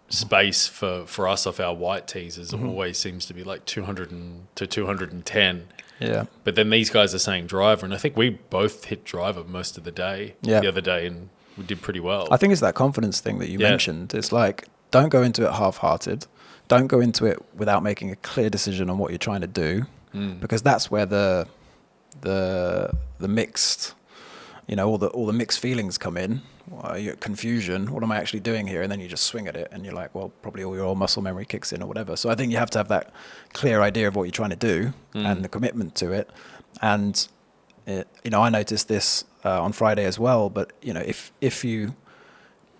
space for us off our white tees always seems to be like 200 to 210. Yeah. But then these guys are saying driver, and I think we both hit driver most of the day. Yeah. The other day, and did pretty well. I think it's that confidence thing that you mentioned. It's like, don't go into it half-hearted. Don't go into it without making a clear decision on what you're trying to do, because that's where the mixed, all the mixed feelings come in. Confusion. What am I actually doing here? And then you just swing at it, and you're like, well, probably all your old muscle memory kicks in or whatever. So I think you have to have that clear idea of what you're trying to do and the commitment to it. And I noticed this on Friday as well. But if you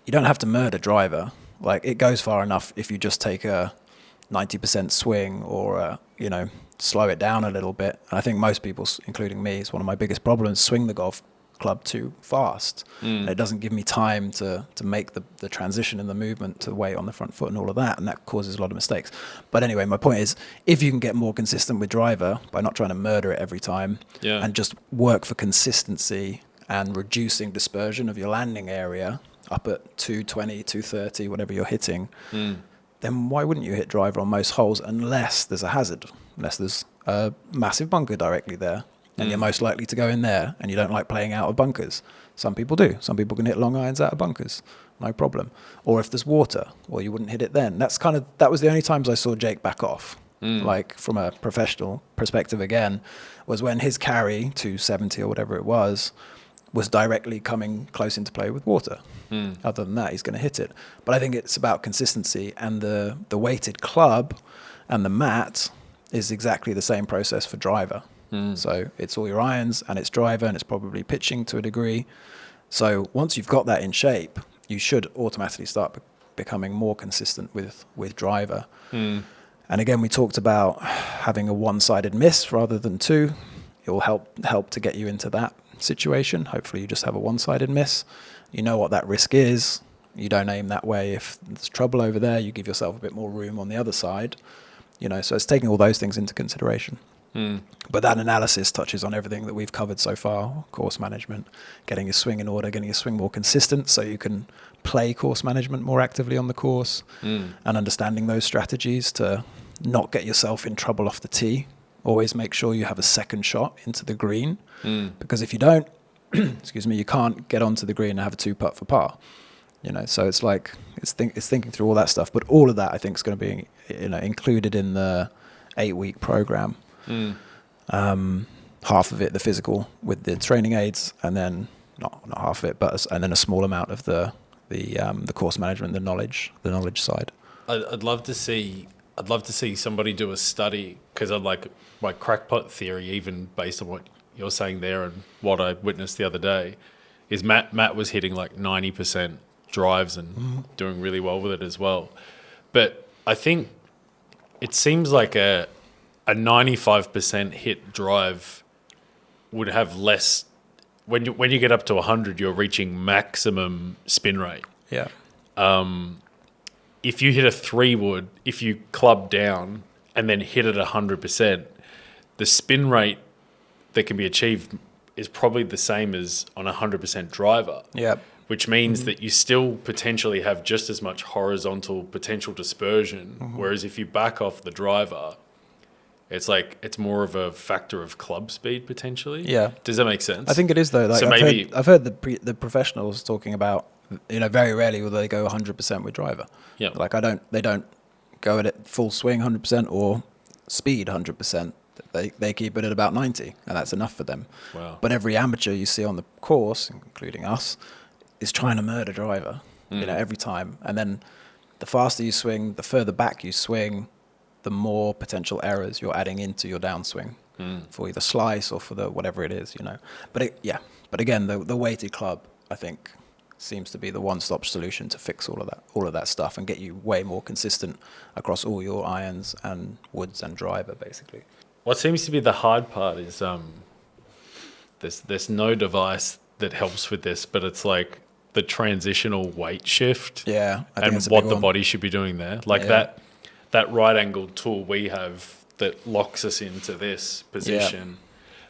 don't have to murder driver. Like, it goes far enough if you just take a 90% swing or slow it down a little bit. And I think most people, including me, is one of my biggest problems, swing the golf club too fast. And it doesn't give me time to make the transition in the movement to weight on the front foot and all of that, and that causes a lot of mistakes. But anyway, my point is, if you can get more consistent with driver by not trying to murder it every time and just work for consistency and reducing dispersion of your landing area up at 220, 230, whatever you're hitting, then why wouldn't you hit driver on most holes unless there's a hazard, unless there's a massive bunker directly there? And you're most likely to go in there, and you don't like playing out of bunkers. Some people do. Some people can hit long irons out of bunkers, no problem. Or if there's water, well, you wouldn't hit it then. That was the only times I saw Jake back off, like from a professional perspective again, was when his carry, 270 or whatever it was directly coming close into play with water. Other than that, he's going to hit it. But I think it's about consistency, and the weighted club and the mat is exactly the same process for driver. So it's all your irons and it's driver, and it's probably pitching to a degree. So once you've got that in shape, you should automatically start becoming more consistent with driver. And again, we talked about having a one-sided miss rather than two. It will help to get you into that situation. Hopefully you just have a one-sided miss. You know what that risk is. You don't aim that way. If there's trouble over there, you give yourself a bit more room on the other side. So it's taking all those things into consideration. But that analysis touches on everything that we've covered so far: course management, getting your swing in order, getting your swing more consistent so you can play course management more actively on the course, and understanding those strategies to not get yourself in trouble off the tee. Always make sure you have a second shot into the green, because if you don't, you can't get onto the green and have a 2-putt for par. So it's like it's thinking through all that stuff. But all of that, I think, is going to be included in the 8-week program. Half of it the physical with the training aids, and then not half of it, and then a small amount of the course management, the knowledge side. I'd love to see somebody do a study, because I'd like my crackpot theory, even based on what you're saying there and what I witnessed the other day, is Matt was hitting like 90% drives and doing really well with it as well. But I think it seems like a 95% hit drive would have less. When you get up to 100, you're reaching maximum spin rate. Yeah. If you hit a 3-wood, if you club down and then hit it 100%, the spin rate that can be achieved is probably the same as on a 100% driver. Yeah. Which means that you still potentially have just as much horizontal potential dispersion. Whereas if you back off the driver, it's more of a factor of club speed potentially. Yeah. Does that make sense? I think it is though. Like, so I've heard the professionals talking about, very rarely will they go 100% with driver. Yeah. Like they don't go at it full swing 100% or speed 100%. They keep it at about 90, and that's enough for them. Wow. But every amateur you see on the course, including us, is trying to murder driver, every time. And then the faster you swing, the further back you swing, the more potential errors you're adding into your downswing for either slice or for the whatever it is, But again, the weighted club, I think, seems to be the one-stop solution to fix all of that stuff and get you way more consistent across all your irons and woods and driver, basically. What seems to be the hard part is there's no device that helps with this, but it's like the transitional weight shift. Yeah, I think and what the body should be doing there. Like that right-angled tool we have that locks us into this position.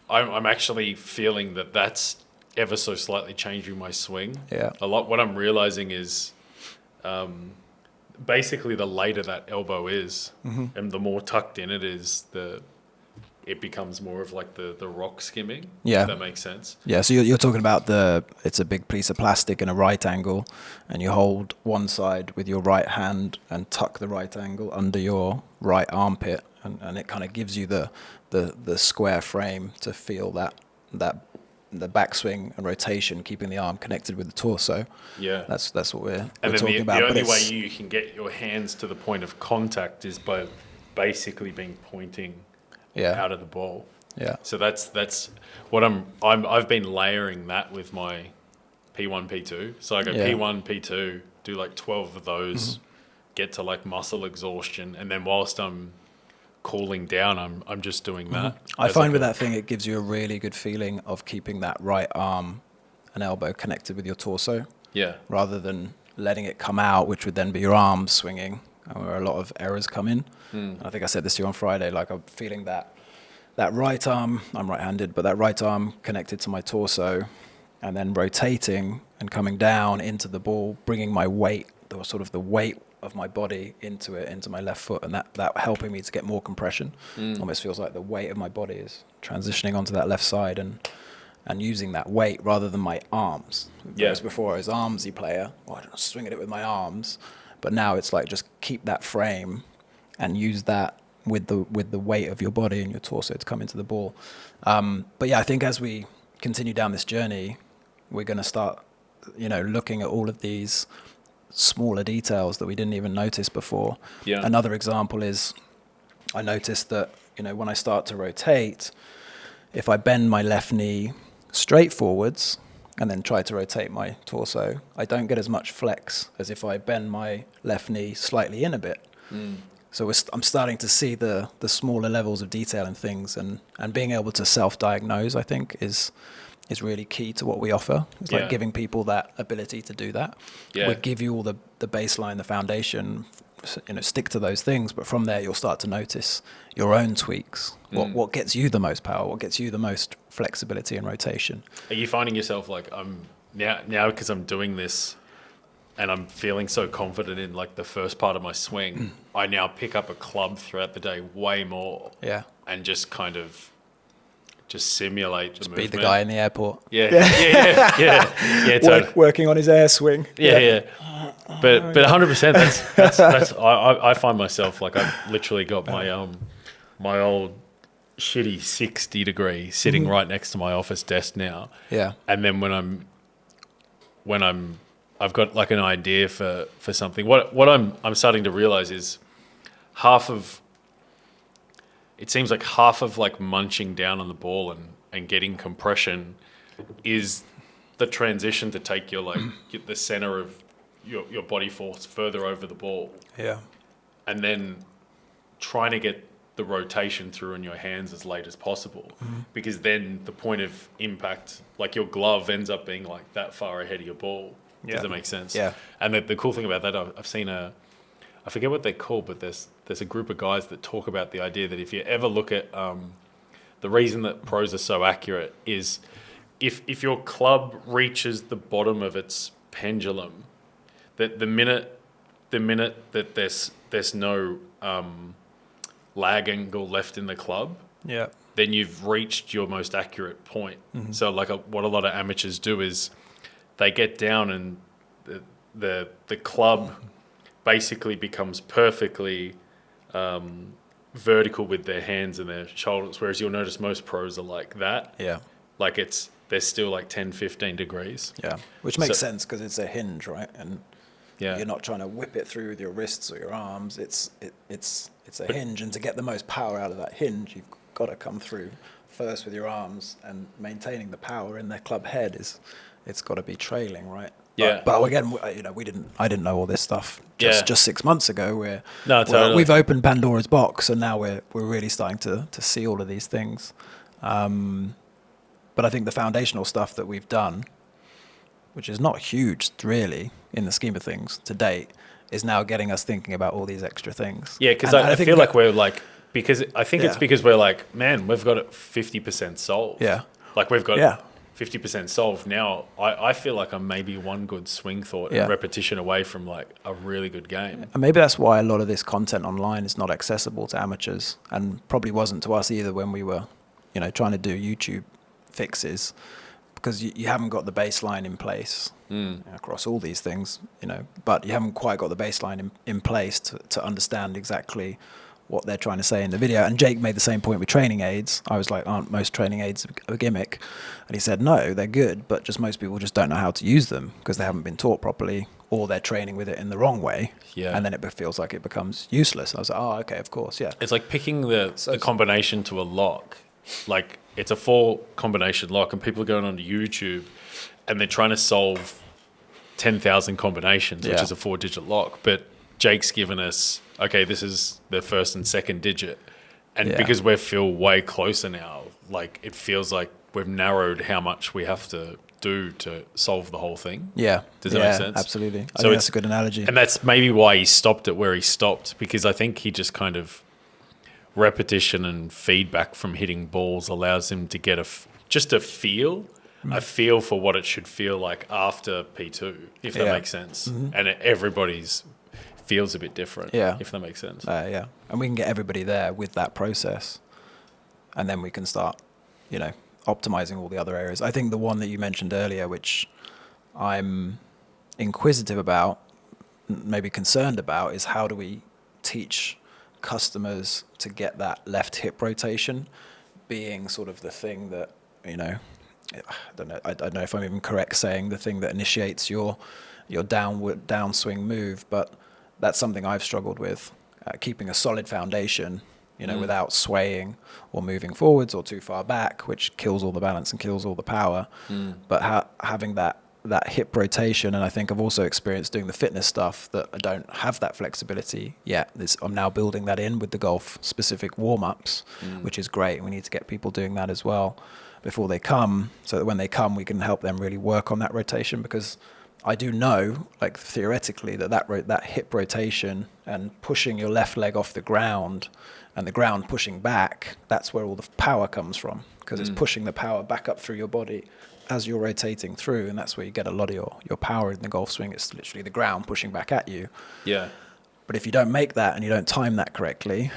Yeah. I'm actually feeling that's ever so slightly changing my swing. Yeah. A lot. What I'm realizing is basically the later that elbow is and the more tucked in it is, the it becomes more of like the rock skimming. Yeah. If that makes sense. Yeah, so you're talking about it's a big piece of plastic in a right angle, and you hold one side with your right hand and tuck the right angle under your right armpit, and it kind of gives you the square frame to feel that the backswing and rotation, keeping the arm connected with the torso. Yeah. That's what we're and then talking about. The only way you can get your hands to the point of contact is by basically being pointing out of the ball. Yeah. So that's what I've been layering that with my P1, P2. So I go P1, P2, do like 12 of those, get to like muscle exhaustion, and then whilst I'm cooling down, I'm just doing that. I find with that thing, it gives you a really good feeling of keeping that right arm and elbow connected with your torso. Yeah. Rather than letting it come out, which would then be your arms swinging, and where a lot of errors come in. And I think I said this to you on Friday, like I'm feeling that right arm, I'm right-handed, but that right arm connected to my torso, and then rotating and coming down into the ball, bringing my weight, the weight of my body into my left foot, and that helping me to get more compression. Almost feels like the weight of my body is transitioning onto that left side and using that weight rather than my arms. Whereas before I was armsy player, I don't swing at it with my arms, but now it's like just keep that frame and use that with the weight of your body and your torso to come into the ball. But yeah, I think as we continue down this journey, we're going to start, looking at all of these smaller details that we didn't even notice before. Yeah. Another example is I noticed that, when I start to rotate, if I bend my left knee straight forwards and then try to rotate my torso, I don't get as much flex as if I bend my left knee slightly in a bit. So I'm starting to see the smaller levels of detail in things, and being able to self-diagnose, I think, is really key to what we offer. It's like giving people that ability to do that. Yeah. We give you all the baseline, the foundation, stick to those things, but from there you'll start to notice your own tweaks. What gets you the most power? What gets you the most flexibility and rotation? Are you finding yourself like now because I'm doing this and I'm feeling so confident in like the first part of my swing, I now pick up a club throughout the day way more. Yeah. And just kind of simulate the movement. Be the guy in the airport. Yeah. Totally. Working on his air swing. Yeah. But 100%. That's I find myself like I've literally got my old shitty 60 degree sitting right next to my office desk now. Yeah. And then when I've got like an idea for something. What I'm starting to realize is it seems like half of like munching down on the ball and getting compression is the transition to take your get the center of your body force further over the ball. Yeah. And then trying to get the rotation through in your hands as late as possible, because then the point of impact, like your glove ends up being like that far ahead of your ball. Yeah. Does that make sense? Yeah. And the cool thing about that, I've seen I forget what they're called, but there's a group of guys that talk about the idea that if you ever look at the reason that pros are so accurate is if your club reaches the bottom of its pendulum, that the minute that there's no lag angle left in the club, then you've reached your most accurate point. So like what a lot of amateurs do is they get down and the club basically becomes perfectly vertical with their hands and their shoulders, whereas you'll notice most pros are like that. Yeah. Like they're still like 10, 15 degrees. Yeah. Which makes sense because it's a hinge, right? And you're not trying to whip it through with your wrists or your arms. It's a hinge, and to get the most power out of that hinge, you've got to come through first with your arms, and maintaining the power in their club head it's got to be trailing, right? Yeah. But again, I didn't know all this stuff just 6 months ago. Totally. We've opened Pandora's box, and now we're really starting to see all of these things. But I think the foundational stuff that we've done, which is not huge really in the scheme of things to date, is now getting us thinking about all these extra things. Yeah, because I feel like we're like, because I think it's because we're like, man, we've got it 50% solved. Yeah. Like we've got 50% solved. Now I feel like I'm maybe one good swing thought and repetition away from like a really good game. And maybe that's why a lot of this content online is not accessible to amateurs, and probably wasn't to us either when we were, trying to do YouTube fixes, because you haven't got the baseline in place across all these things, but you haven't quite got the baseline in place to understand exactly what they're trying to say in the video. And Jake made the same point with training aids. I was like, aren't most training aids a gimmick? And he said, no, they're good, but just most people just don't know how to use them because they haven't been taught properly, or they're training with it in the wrong way. Yeah. And then it feels like it becomes useless. I was like, oh, okay, of course, yeah. It's like picking the combination to a lock. Like, it's a 4 combination lock, and people are going onto YouTube and they're trying to solve 10,000 combinations, which is a 4-digit lock. But Jake's given us, okay, this is the first and second digit. And because we feel way closer now, like it feels like we've narrowed how much we have to do to solve the whole thing. Yeah. Does that make sense? Absolutely. I think that's a good analogy. And that's maybe why he stopped it where he stopped, because I think he just kind of repetition and feedback from hitting balls allows him to get a feel for what it should feel like after P2, if that makes sense. Mm-hmm. And everybody's feels a bit different, if that makes sense. Yeah. And we can get everybody there with that process, and then we can start, optimizing all the other areas. I think the one that you mentioned earlier, which I'm inquisitive about, maybe concerned about, is how do we teach customers to get that left hip rotation being sort of the thing that, I don't know if I'm even correct saying the thing that initiates your downswing move, but that's something I've struggled with, keeping a solid foundation, without swaying or moving forwards or too far back, which kills all the balance and kills all the power. But having that hip rotation, and I think I've also experienced doing the fitness stuff that I don't have that flexibility yet. I'm now building that in with the golf specific warm-ups, which is great. We need to get people doing that as well before they come, so that when they come, we can help them really work on that rotation, because I do know, like theoretically, that hip rotation and pushing your left leg off the ground and the ground pushing back, that's where all the power comes from, because it's pushing the power back up through your body as you're rotating through, and that's where you get a lot of your power in the golf swing. It's literally the ground pushing back at you. Yeah. But if you don't make that and you don't time that correctly,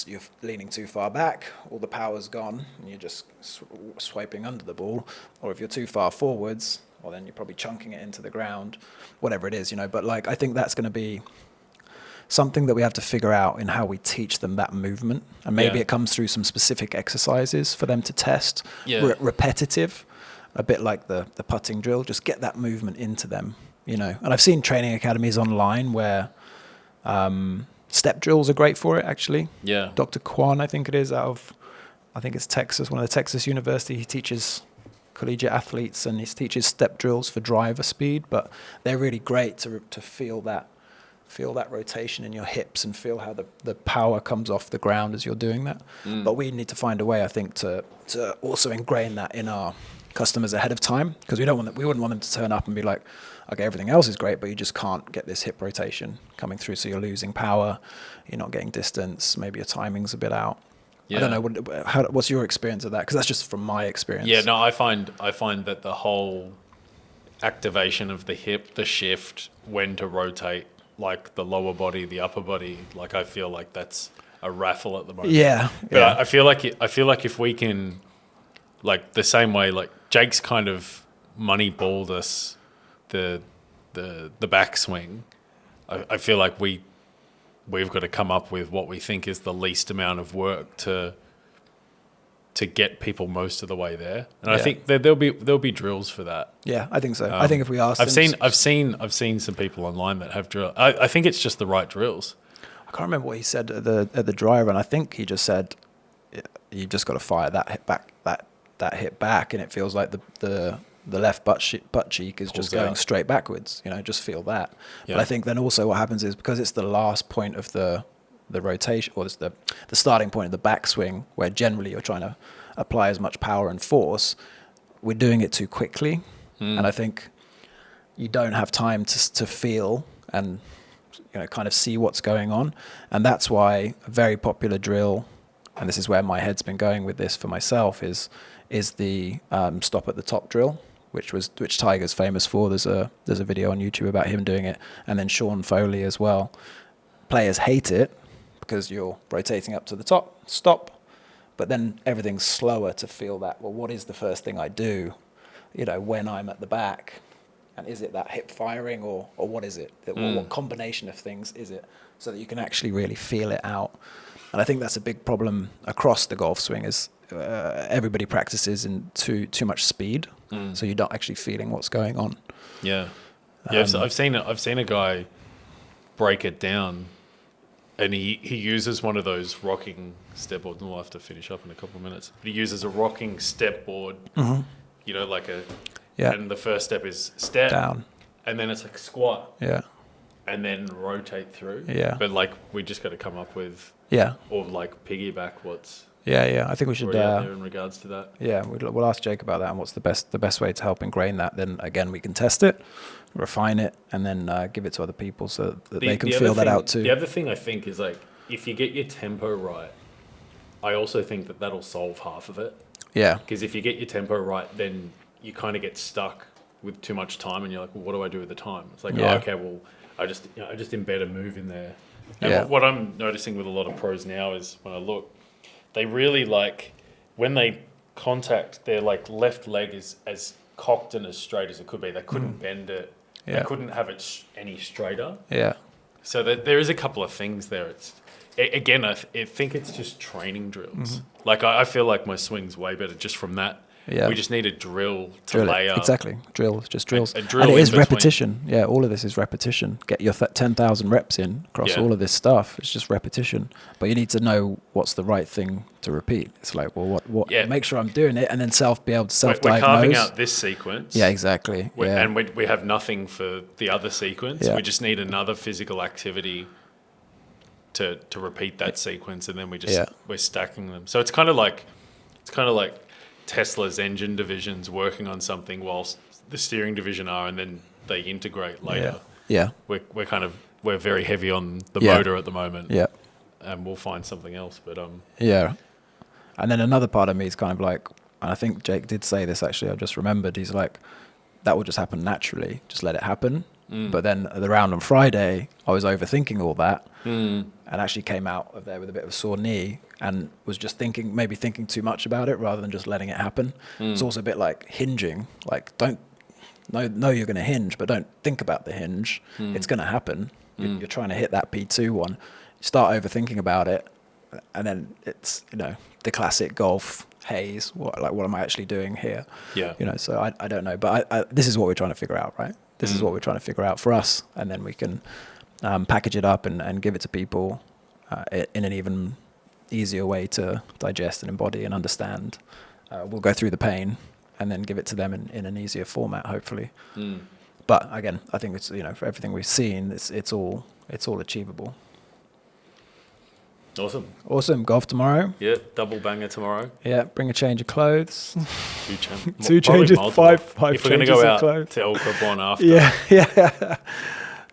you're leaning too far back, all the power's gone, and you're just swiping under the ball. Or if you're too far forwards, well, then you're probably chunking it into the ground, whatever it is, But like, I think that's going to be something that we have to figure out in how we teach them that movement. And maybe it comes through some specific exercises for them to test, repetitive, a bit like the putting drill. Just get that movement into them, And I've seen training academies online where step drills are great for it, actually. Yeah. Dr. Kwan, I think it is, I think it's Texas, one of the Texas University. He teaches collegiate athletes, and he teaches step drills for driver speed, but they're really great to feel that rotation in your hips and feel how the power comes off the ground as you're doing that. But we need to find a way, I think, to also ingrain that in our customers ahead of time, because we wouldn't want them to turn up and be like, okay, everything else is great, but you just can't get this hip rotation coming through, so you're losing power, you're not getting distance, maybe your timing's a bit out. Yeah. I don't know. What's your experience of that? Because that's just from my experience. Yeah, no, I find that the whole activation of the hip, the shift, when to rotate, like the lower body, the upper body, like I feel like that's a raffle at the moment. Yeah. But I feel like if we can, like the same way, like Jake's kind of moneyballed us the backswing. I feel like we've got to come up with what we think is the least amount of work to get people most of the way there. And I think there'll be drills for that. Yeah, I think so. I think if we ask, I've seen some people online that have drill. I think it's just the right drills. I can't remember what he said at the driver, and I think he just said you just got to fire that hip back, that hit back, and it feels like the left butt cheek is just going straight backwards. Just feel that. Yeah. But I think then also what happens is, because it's the last point of the rotation, or it's the starting point of the backswing, where generally you're trying to apply as much power and force, we're doing it too quickly. And I think you don't have time to feel and kind of see what's going on. And that's why a very popular drill and this is where my head's been going with this for myself, is the stop at the top drill, which Tiger's famous for. There's a video on YouTube about him doing it, and then Sean Foley as well. Players hate it because you're rotating up to the top, stop, but then everything's slower to feel that, well, what is the first thing I do, when I'm at the back? And is it that hip firing or what is it? What combination of things is it? So that you can actually really feel it out. And I think that's a big problem across the golf swing is everybody practices in too much speed. So you're not actually feeling what's going on. Yeah. Yeah, I've seen a guy break it down, and he uses one of those rocking step boards, and we'll have to finish up in a couple of minutes. But he uses a rocking step board, like a... Yeah. And the first step is step. Down. And then it's like squat. Yeah. And then rotate through. Yeah. But we just got to come up with... Yeah. Or piggyback what's... Yeah. I think we should... out there in regards to that. Yeah, we'll ask Jake about that and what's the best way to help ingrain that. Then again, we can test it, refine it, and then give it to other people so that they can feel that out too. The other thing I think is if you get your tempo right, I also think that that'll solve half of it. Yeah. Because if you get your tempo right, then you kind of get stuck with too much time, and you're like, well, what do I do with the time? It's like, okay, well, I just embed a move in there. And what I'm noticing with a lot of pros now is when I look, they really when they contact, their left leg is as cocked and as straight as it could be. They couldn't bend it. Yeah. They couldn't have it any straighter. Yeah. So there is a couple of things there. Again, I think it's just training drills. I feel like my swing's way better just from that. Yeah. We just need a drill to lay up. Exactly. Drills. And it is repetition. Yeah, all of this is repetition. Get your 10,000 reps in across all of this stuff. It's just repetition. But you need to know what's the right thing to repeat. It's like, well, what make sure I'm doing it, and then be able to self-diagnose. We're carving out this sequence. Yeah, exactly. And we have nothing for the other sequence. Yeah. We just need another physical activity to repeat that sequence, and then we're stacking them. So it's kind of like Tesla's engine division's working on something whilst the steering division are, and then they integrate later. Yeah. We're very heavy on the motor at the moment. Yeah. And we'll find something else, but yeah. And then another part of me is kind of like, and I think Jake did say this actually, I've just remembered, he's like, that will just happen naturally, just let it happen. But then at the round on Friday, I was overthinking all that and actually came out of there with a bit of a sore knee and was just maybe thinking too much about it rather than just letting it happen. It's also a bit like hinging, don't know you're going to hinge, but don't think about the hinge. It's going to happen. You're trying to hit that P2 one. You start overthinking about it, and then it's, the classic golf haze. What am I actually doing here? Yeah. So I don't know, but this is what we're trying to figure out, right? This is what we're trying to figure out for us, and then we can package it up and give it to people in an even easier way to digest and embody and understand. We'll go through the pain and then give it to them in an easier format, hopefully. But again, I think it's for everything we've seen, it's all achievable. Awesome. Golf tomorrow. Yeah, double banger tomorrow. Yeah, bring a change of clothes. Two changes, five if we're going to go out to El Cabron after. Yeah.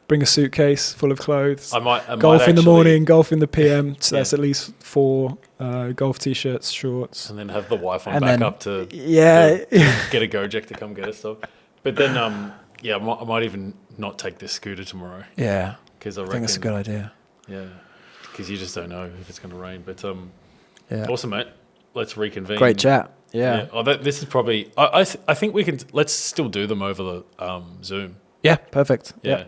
Bring a suitcase full of clothes. I might golf in the morning, golf in the PM. So that's at least 4 golf t-shirts, shorts. And then have the wife on back up to get a Gojek to come get us stuff. But then, I might even not take this scooter tomorrow. Yeah. Because I think that's a good idea. Yeah. Because you just don't know if it's going to rain. But awesome, mate. Let's reconvene. Great chat. Yeah. Oh, this is probably... I think we can... Let's still do them over the Zoom. Yeah, perfect. Yeah,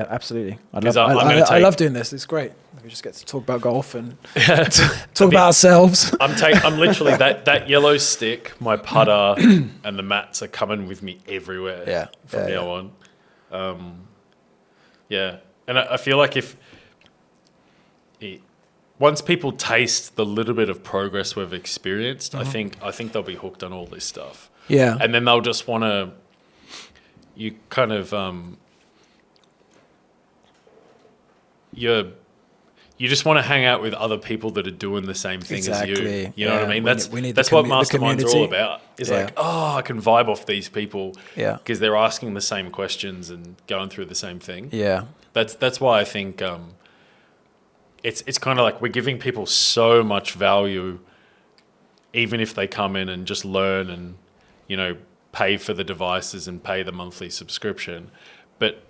absolutely. I love doing this. It's great. We just get to talk about golf and talk about ourselves. I'm literally that yellow stick, my putter, and the mats are coming with me everywhere. Yeah. From now on. And I feel like once people taste the little bit of progress we've experienced, I think they'll be hooked on all this stuff. Yeah. And then they'll just want to. You kind of you just want to hang out with other people that are doing the same thing as you. You know what I mean? That's what Mastermind's all about. It's like, I can vibe off these people because they're asking the same questions and going through the same thing. Yeah. That's why I think it's kind of like we're giving people so much value, even if they come in and just learn and, you know, pay for the devices and pay the monthly subscription. But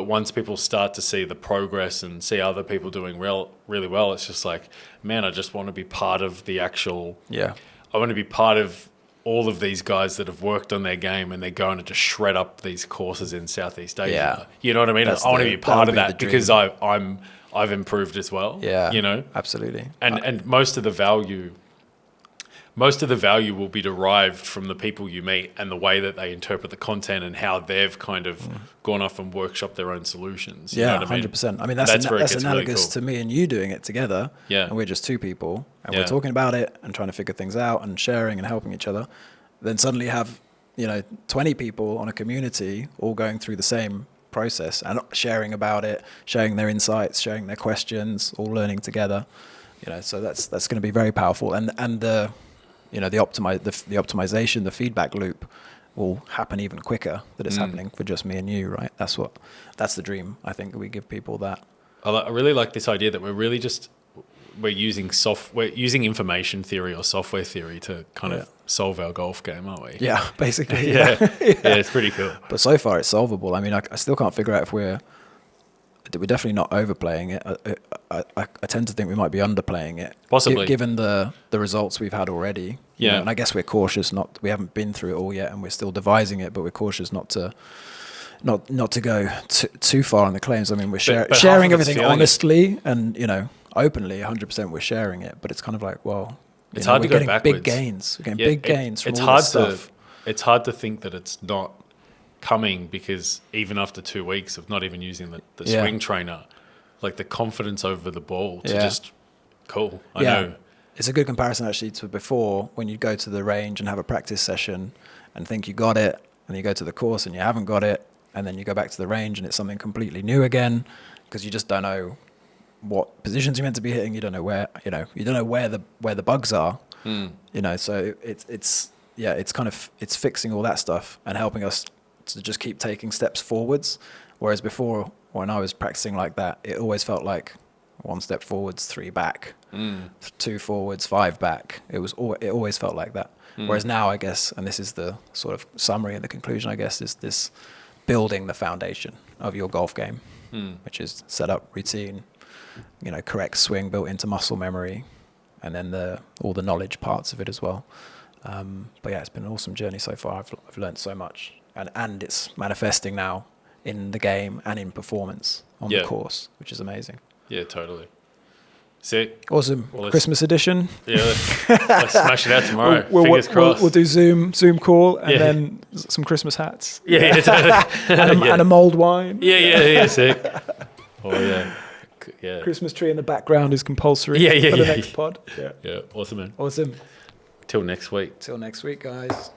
once people start to see the progress and see other people doing really well, it's just like, man, I just want to be part of the actual. Yeah. I want to be part of all of these guys that have worked on their game and they're going to just shred up these courses in Southeast Asia. Yeah. You know what I mean? I want to be part of that because I've improved as well. Yeah. You know? Absolutely. And most of the value will be derived from the people you meet and the way that they interpret the content and how they've kind of gone off and workshopped their own solutions. You know what I mean? 100%. I mean, that's analogous really cool. To me and you doing it together. Yeah. And we're just two people and we're talking about it and trying to figure things out and sharing and helping each other. Then suddenly have, 20 people on a community all going through the same process and sharing about it, sharing their insights, sharing their questions, all learning together. So that's going to be very powerful. And the optimization, the feedback loop will happen even quicker that it's happening for just me and you, right? That's the dream. I think we give people that. I really like this idea that we're using information theory or software theory to kind of solve our golf game, aren't we? Yeah, basically. Yeah, it's pretty cool. But so far it's solvable. I mean, I still can't figure out if we're definitely not overplaying it. I tend to think we might be underplaying it, possibly, given the results we've had already. Yeah, and I guess we're cautious. We haven't been through it all yet, and we're still devising it. But we're cautious not to go too far on the claims. I mean, we're sharing everything honestly and openly. 100% we're sharing it, but it's kind of like, well, it's hard to go backwards. Big gains. We're getting big gains from it's all hard this stuff. It's hard to think that it's not coming because even after 2 weeks of not even using the swing trainer, like the confidence over the ball to just cool. I know. It's a good comparison actually to before when you go to the range and have a practice session and think you got it, and you go to the course and you haven't got it, and then you go back to the range and it's something completely new again because you just don't know what positions you're meant to be hitting. You don't know where the bugs are. So it's fixing all that stuff and helping us to just keep taking steps forwards. Whereas before, when I was practicing like that, it always felt like 1 step forwards, 3 back, 2 forwards, 5 back. It always felt like that. Whereas now, I guess, and this is the sort of summary and the conclusion, I guess, is this building the foundation of your golf game, which is setup, routine, correct swing built into muscle memory, and then all the knowledge parts of it as well. But yeah, it's been an awesome journey so far. I've learned so much. And it's manifesting now in the game and in performance on the course, which is amazing. Yeah, totally. Sick. Awesome. Well, Christmas edition. Yeah, let's smash it out tomorrow. Fingers crossed. We'll do Zoom call and then some Christmas hats. Yeah, totally. And a mulled wine. Yeah, sick. Oh, yeah. Christmas tree in the background is compulsory for the next pod. Yeah, awesome, man. Awesome. Till next week. Till next week, guys.